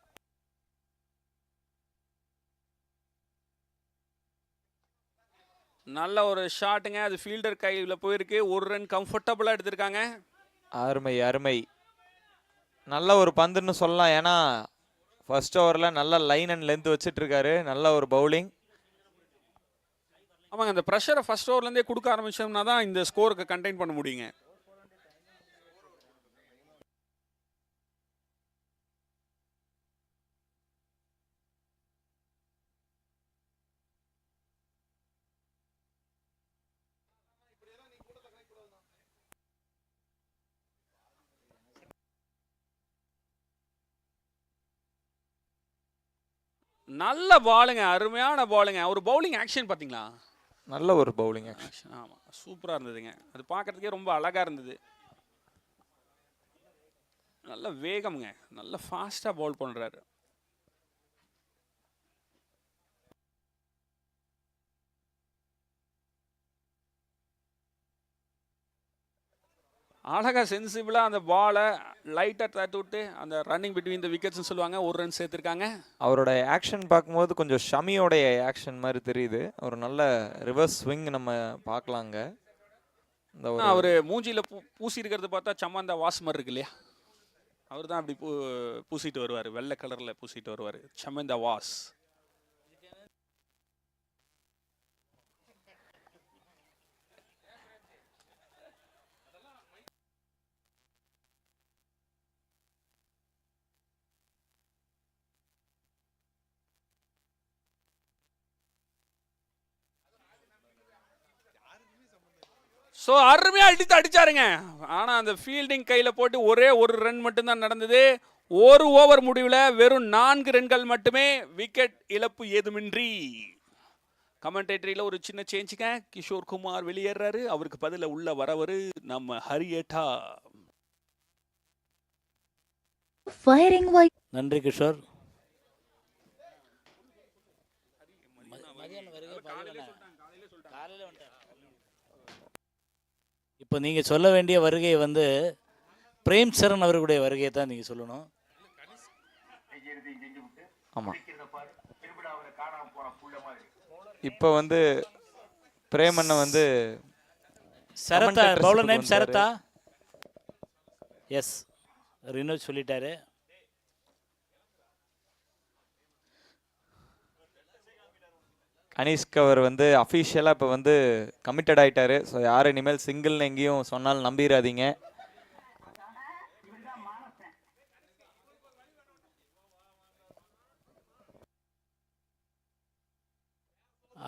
நல்ல ஒரு ஷாட்டுங்க. அது ஃபீல்டர் கையில் போயிருக்கு. 1 ரன் கம்ஃபர்டபுளாக எடுத்திருக்காங்க.
அருமை அருமை. நல்ல ஒரு பந்துன்னு சொல்லலாம். ஏன்னா ஃபர்ஸ்ட் ஓவரில் நல்ல லைன் அண்ட் லென்த் வச்சுட்டு இருக்காரு. நல்ல ஒரு பவுலிங்.
ஆமாங்க, அந்த ப்ரெஷரை ஃபர்ஸ்ட் ஓவர்லேருந்தே கொடுக்க ஆரம்பிச்சோம்னா தான் இந்த ஸ்கோருக்கு கண்டெயின் பண்ண முடியுங்க. நல்ல பாலுங்க, அருமையான பாலுங்க. ஒரு பவுலிங் ஆக்ஷன் பார்த்தீங்களா?
நல்ல ஒரு பவுலிங் ஆக்ஷன்.
ஆக்ஷன் ஆமாம், சூப்பராக இருந்ததுங்க. அது பார்க்கறதுக்கே ரொம்ப அழகாக இருந்தது. நல்ல வேகம்ங்க, நல்ல ஃபாஸ்ட்டாக பவுல் பண்ணுறாரு. அழகாக சென்சிபிளாக அந்த பாலை லைட்டாக தட்டி விட்டு அந்த ரன்னிங் பிட்வீன் த விக்கெட்ஸ்னு சொல்லுவாங்க, ஒரு ரன் சேர்த்துருக்காங்க.
அவரோட ஆக்ஷன் பார்க்கும்போது கொஞ்சம் ஷமியோடைய ஆக்ஷன் மாதிரி தெரியுது. ஒரு நல்ல ரிவர்ஸ் ஸ்விங் நம்ம பார்க்கலாங்க. இந்த ஒரு
அவர் மூஞ்சியில் பூசி இருக்கிறது பார்த்தா சம்மந்தா வாஸ் மாதிரி இருக்கு இல்லையா? அவர் தான் அப்படி பூசிட்டு வருவார், வெள்ளை கலரில் பூசிட்டு வருவார், சமந்தா வாஸ். ஸோ அருமையாக அடிச்சாருங்க. ஆனால் அந்த ஃபீல்டிங் கையில் போட்டு ஒரே ஒரு ரன் மட்டும்தான் நடந்தது. ஒரு ஓவர் முடிவில் வெறும் 4 ரன்கள் மட்டுமே, விக்கெட் இழப்பு ஏதுமின்றி. கமெண்டேட்டரியில் ஒரு சின்ன சேஞ்சுங்க, கிஷோர் குமார் வெளியேறாரு, அவருக்கு பதில உள்ள வரவரு நம்ம ஹரியேட்டா.
ஃபயரிங் வாய்
நன்றி கிஷோர். இப்போ நீங்கள் சொல்ல வேண்டிய வருகை வந்து பிரேம் சரண் அவர்களுடைய வருகையை தான் நீங்கள் சொல்லணும்.
ஆமாம், இப்போ வந்து பிரேமண்ண வந்து
சரத்தா,
commentators
பவுலர்
க்கு
நேம்
வந்தாரு.
சரத்தா. எஸ், ரினோஜ் சொல்லிட்டாரு.
கனிஷ்க் அவர் வந்து அஃபீஷியலாக இப்போ வந்து கமிட்டட் ஆயிட்டாரு. ஸோ யார் இனிமேல் சிங்கிள்னு எங்கேயும் சொன்னாலும் நம்பிடாதீங்க.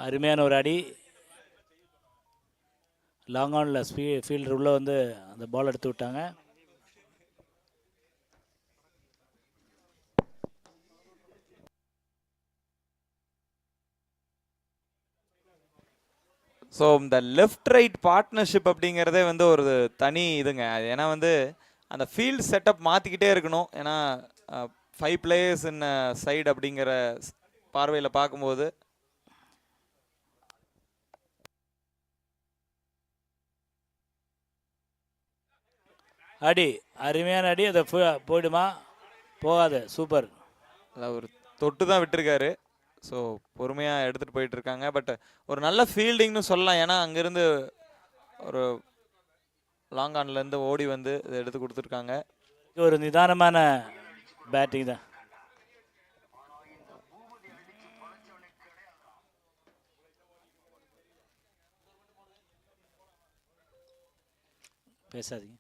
அருமையான ஒரு அடி. லாங் ஆனில் ஃபீல்டர் உள்ளே வந்து அந்த பால் எடுத்து விட்டாங்க.
ஸோ இந்த லெஃப்ட் ரைட் பார்ட்னர்ஷிப் அப்படிங்கிறதே வந்து ஒரு தனி இதுங்க. அது ஏன்னா வந்து அந்த ஃபீல்டு செட்டப் மாற்றிக்கிட்டே இருக்கணும். ஏன்னா 5 பிளேயர்ஸ் இன் சைடு அப்படிங்கிற பார்வையில் பார்க்கும்போது
அடி, அருமையான அடி. அதை போயிடுமா? போகாது. சூப்பர்.
அவர் தொட்டு தான் விட்டுருக்காரு. ஸோ பொறுமையாக எடுத்துகிட்டு போயிட்டு இருக்காங்க. பட் ஒரு நல்ல ஃபீல்டிங்னு சொல்லலாம். ஏன்னா அங்கேருந்து ஒரு லாங் ஆன்லேருந்து ஓடி வந்து இதை எடுத்து கொடுத்துருக்காங்க.
ஒரு நிதானமான பேட்டிங் தான். பேசாதீங்க.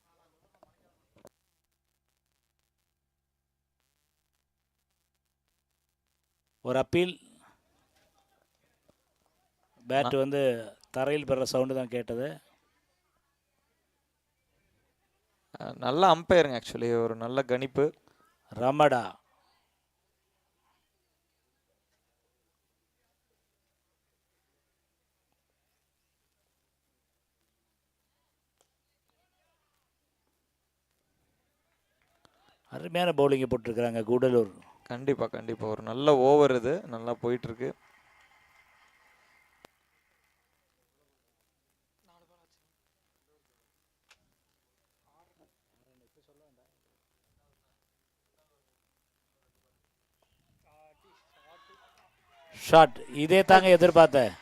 ஒரு அப்பீல். பேட் வந்து தரையில் பெற சவுண்டு தான் கேட்டது.
நல்ல அம்பையருங்க, ஆக்சுவலி ஒரு நல்ல கணிப்பு.
ரமடா அருமையான பவுலிங்கை போட்டிருக்கிறாங்க கூடலூர்.
கண்டிப்பாக கண்டிப்பாக ஒரு நல்ல ஓவர் இது, நல்லா போயிட்டுருக்கு.
ஷாட், இதே தாங்க எதிர்பார்த்தேன்.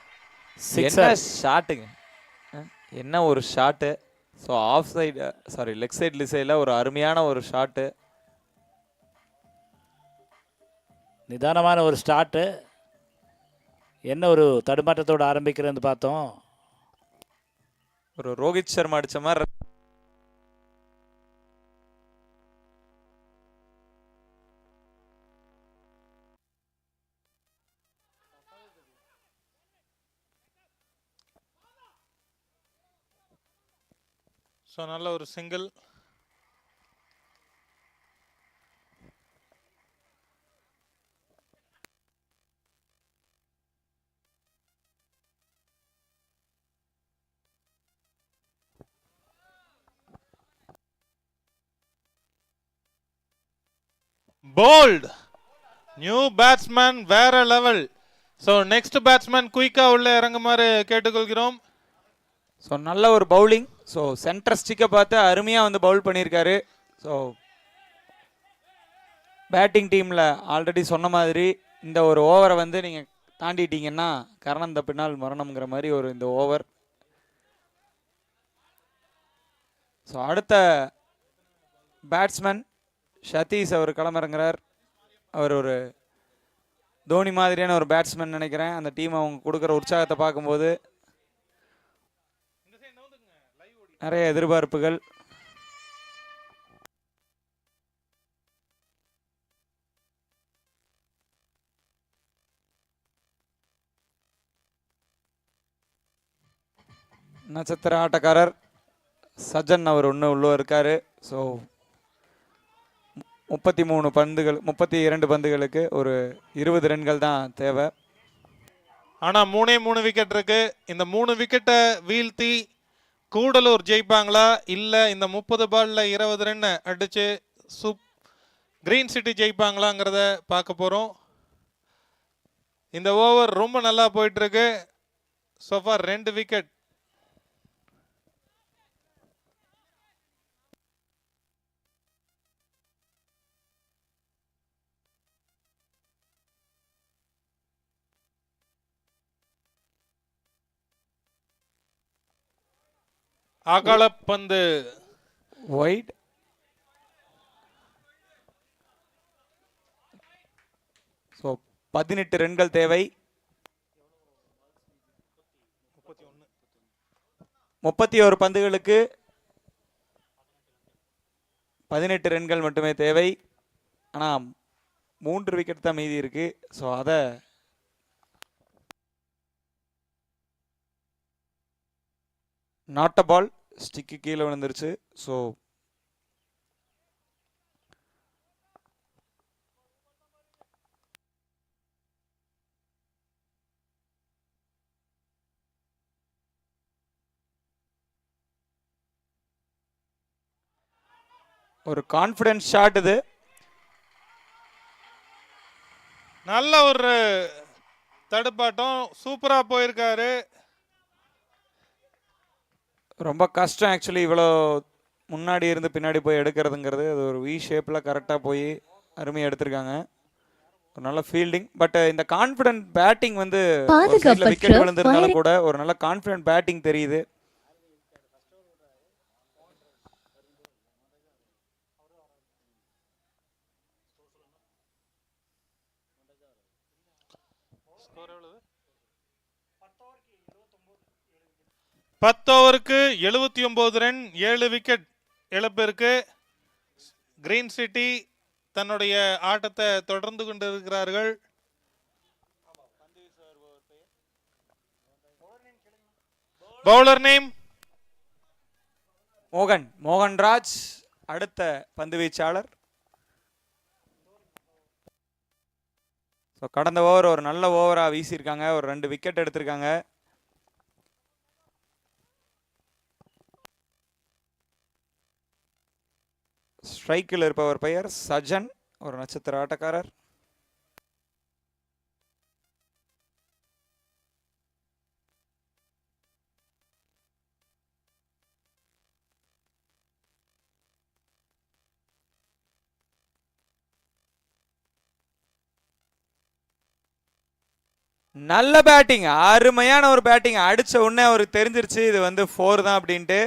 என்ன ஷாட்டுங்க, என்ன ஒரு shot. So off side sorry leg side லிசைடில் ஒரு அருமையான ஒரு ஷாட்டு.
நிதானமான ஒரு ஸ்டார்ட்டு. என்ன ஒரு தடுமாற்றத்தோடு ஆரம்பிக்கிறேன்னு பார்த்தோம்.
ஒரு ரோஹித் சர்மா அடிச்ச மாதிரி
ஸோ நல்ல ஒரு சிங்கிள். போல்ட் நியூ பேட்ஸ்மேன் வேற லெவல். ஸோ நெக்ஸ்ட் பேட்ஸ்மேன் குயிக்கா உள்ள இறங்குமாறு கேட்டுக்கொள்கிறோம்.
ஸோ நல்ல ஒரு பவுலிங். ஸோ சென்டர் ஸ்டிக்கை பார்த்து அருமையாக வந்து பவுல் பண்ணியிருக்காரு. ஸோ பேட்டிங் டீமில் ஆல்ரெடி சொன்ன மாதிரி இந்த ஒரு ஓவரை வந்து நீங்கள் தாண்டிட்டீங்கன்னா கரணம் தப்பினால் மரணம்ங்கிற மாதிரி ஒரு இந்த ஓவர். ஸோ அடுத்த பேட்ஸ்மேன் சதீஷ் அவர் களமிறங்குறார். அவர் ஒரு தோனி மாதிரியான ஒரு பேட்ஸ்மேன் நினைக்கிறேன். அந்த டீம் அவங்க கொடுக்குற உற்சாகத்தை பார்க்கும்போது நிறைய எதிர்பார்ப்புகள். நட்சத்திர ஆட்டக்காரர் சஜன் அவர் ஒன்று உள்ள இருக்காரு. ஸோ 32 பந்துகளுக்கு ஒரு 20 ரன்கள் தான் தேவை.
ஆனா 3 விக்கெட் இருக்கு. இந்த 3 விக்கெட்டை வீழ்த்தி கூடலூர் ஜெயிப்பாங்களா இல்ல இந்த 30 பால்ல 20 ரன் அடிச்சு கிரீன் சிட்டி ஜெயிப்பாங்களாங்கிறத பார்க்க போறோம். இந்த ஓவர் ரொம்ப நல்லா போயிட்டு இருக்கு. So far 2 wicket. அகலப்பந்து
ஒயிட். ஸோ 18 ரன்கள் தேவை. 31 பந்துகளுக்கு 18 ரன்கள் மட்டுமே தேவை. ஆனால் 3 விக்கெட் தான் மீதி இருக்கு. ஸோ அதை நாட் அ பால், ஸ்டிக்கு கீழே விழுந்துருச்சு. ஸோ ஒரு கான்ஃபிடன்ஸ் ஷாட் இது.
நல்ல ஒரு தடுப்பாட்டம், சூப்பரா போயிருக்காரு.
ரொம்ப கஷ்டம் ஆக்சுவலி இவ்வளோ முன்னாடி இருந்து பின்னாடி போய் எடுக்கிறதுங்கிறது. அது ஒரு வி ஷேப்பில் கரெக்டாக போய் அருமையாக எடுத்திருக்காங்க. ஒரு நல்ல ஃபீல்டிங். பட் இந்த கான்ஃபிடென்ட் பேட்டிங் வந்து விக்கெட் விழுந்திருந்தாலும் கூட ஒரு நல்ல கான்ஃபிடென்ட் பேட்டிங் தெரியுது.
ஓவருக்கு 79 ரன், 7 விக்கெட் இழப்பிற்கு கிரீன் சிட்டி தன்னுடைய ஆட்டத்தை தொடர்ந்து கொண்டிருக்கிறார்கள். பவுலர் நேம்
மோகன்ராஜ் அடுத்த பந்து வீச்சாளர். ஸோ கடந்த ஓவர் ஒரு நல்ல ஓவராக வீசியிருக்காங்க. ஒரு 2 விக்கெட் எடுத்திருக்காங்க. ஸ்ட்ரைக்கில் இருப்பவர் பெயர் சஜன், ஒரு நட்சத்திர ஆட்டக்காரர். நல்ல பேட்டிங், அருமையான ஒரு பேட்டிங். அடிச்ச உடனே அவருக்கு தெரிஞ்சிருச்சு இது வந்து 4 தான் அப்படின்ட்டு.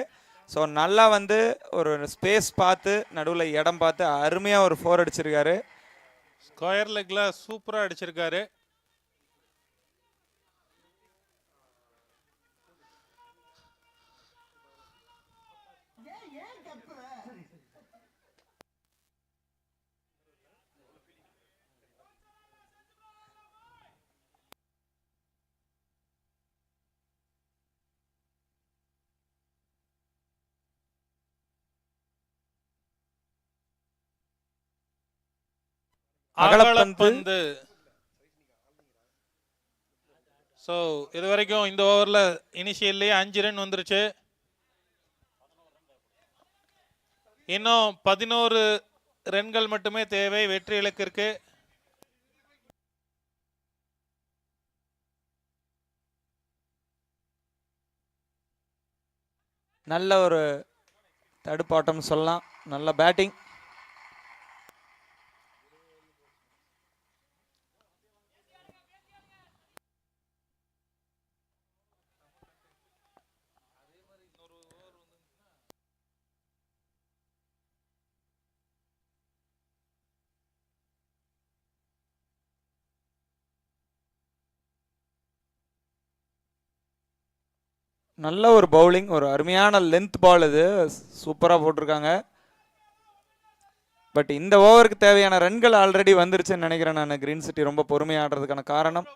ஸோ நல்லா வந்து ஒரு ஸ்பேஸ் பார்த்து நடுவில் இடம் பார்த்து அருமையாக ஒரு 4 அடிச்சிருக்காரு.
ஸ்கொயர் லெக்ல சூப்பராக அடிச்சிருக்காரு. அகலப்பந்து. ஸோ இது வரைக்கும் இந்த ஓவரில் இனிஷியல்லே 5 ரன் வந்துருச்சு. இன்னும் 11 ரன்கள் மட்டுமே தேவை வெற்றி இலக்கிற்கு.
நல்ல ஒரு தடுப்பாட்டம் சொல்லலாம். நல்ல பேட்டிங். நல்ல ஒரு பவுலிங், ஒரு அருமையான லென்த் பால், இது சூப்பராக போட்டிருக்காங்க. பட் இந்த ஓவருக்கு தேவையான ரன்கள் ஆல்ரெடி வந்துருச்சுன்னு நினைக்கிறேன் நான். கிரீன் சிட்டி ரொம்ப பொறுமையாக ஆடுறதுக்கான காரணம்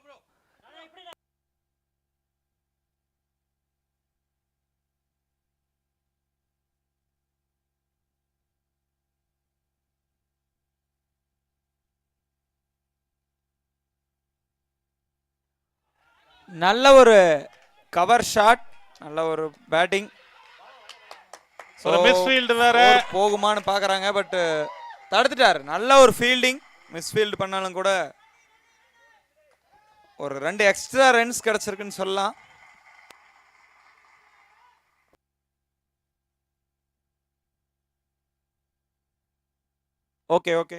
நல்ல ஒரு கவர் ஷாட், நல்ல ஒரு பேட்டிங்.
ஒரு மிஸ்ஃபீல்டு வேற
போகுமான்னு பார்க்குறாங்க, பட் தடுத்துட்டார். நல்ல ஒரு ஃபீல்டிங். மிஸ்ஃபீல்டு பண்ணாலும் கூட ஒரு 2 எக்ஸ்ட்ரா ரன்ஸ் கிடைச்சிருக்குன்னு சொல்லலாம். Okay okay.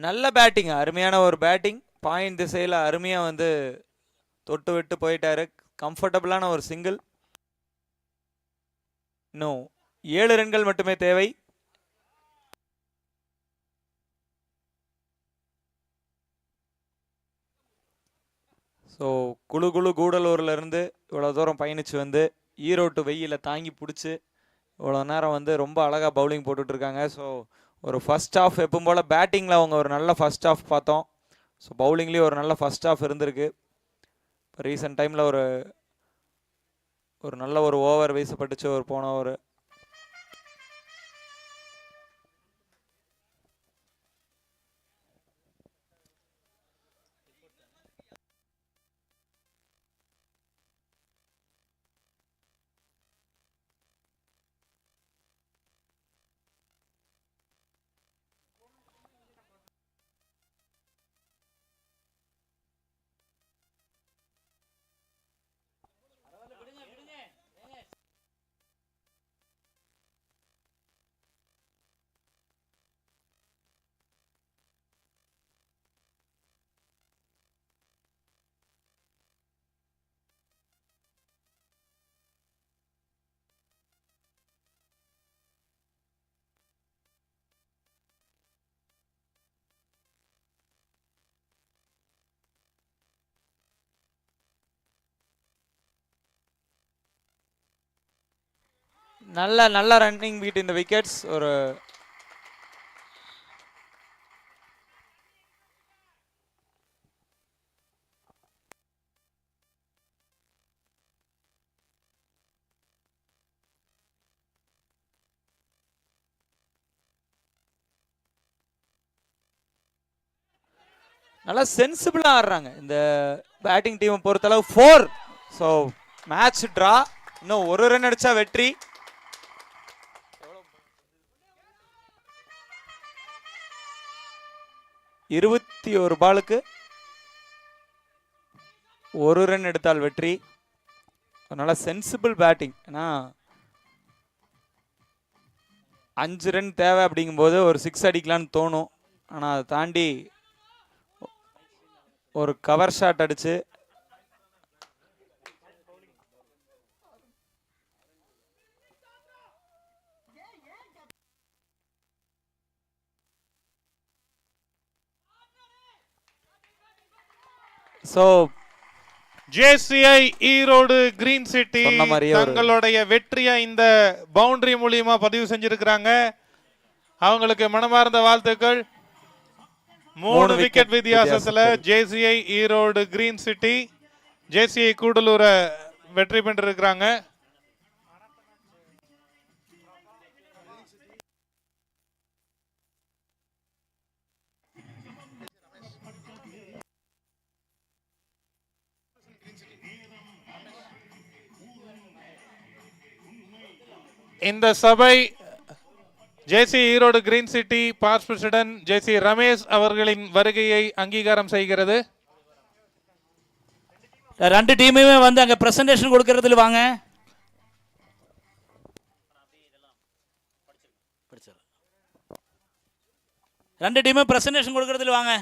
நல்ல பேட்டிங், அருமையான ஒரு பேட்டிங். பாயிண்ட் திசையில் அருமையாக வந்து தொட்டு விட்டு போயிட்டாரு. கம்ஃபர்டபுளான ஒரு சிங்கிள். இன்னும் 7 ரன்கள் மட்டுமே தேவை. ஸோ குழு கூடலூர்லேருந்து இவ்வளோ தூரம் பயணித்து வந்து ஈரோட்டு வெயில தாங்கி பிடிச்சி இவ்வளோ நேரம் வந்து ரொம்ப அழகாக பவுலிங் போட்டுட்ருக்காங்க. ஸோ ஒரு ஃபஸ்ட் ஆஃப் எப்பவும் போல் பேட்டிங்கில் அவங்க ஒரு நல்ல ஃபஸ்ட் ஆஃப் பார்த்தோம். ஸோ பவுலிங்லேயும் ஒரு நல்ல ஃபஸ்ட் ஆஃப் இருந்திருக்கு. இப்போ ரீசெண்ட் டைமில் ஒரு நல்ல ஒரு ஓவர் வீசப்பட்டுச்சு ஒரு போன ஓவர். நல்ல ரன்னிங் பீட் இந்த விக்கெட்ஸ். ஒரு நல்லா சென்சிபிளாக ஆடுறாங்க இந்த பேட்டிங் டீமை பொறுத்தளவு. 4. So match draw. இன்னும் ஒரு ரன் அடிச்சா வெற்றி. இருபத்தி 1 பாலுக்கு 1 ரன் எடுத்தால் வெற்றி. அதனால சென்சிபிள் பேட்டிங். ஏன்னா 5 ரன் தேவை அப்படிங்கும்போது ஒரு 6 அடிக்கலான்னு தோணும். ஆனால் அதை தாண்டி ஒரு கவர் ஷாட் அடிச்சு
so
JCI Erode green city
சொன்ன மாதிரியே ஒரு-
தங்களுடைய வெற்றியை இந்த பவுண்டரி மூலியமா பதிவு செஞ்சிருக்கிறாங்க. அவங்களுக்கு மனமார்ந்த வாழ்த்துக்கள். 3 விக்கெட் வித்தியாசத்துல JCI Erode green city JCI கூடலூரை வெற்றி பெற்றிருக்கிறாங்க. இந்த சபை JC Erode green city past president JC Ramesh அவர்களின் வருகையை அங்கீகாரம் செய்கிறது.
2 டீமுமே வந்து அங்கே ப்ரெசன்டேஷன் கொடுக்கறதுல வாங்க. ரெண்டு டீமும் ப்ரெசன்டேஷன் கொடுக்கறதுல வாங்க.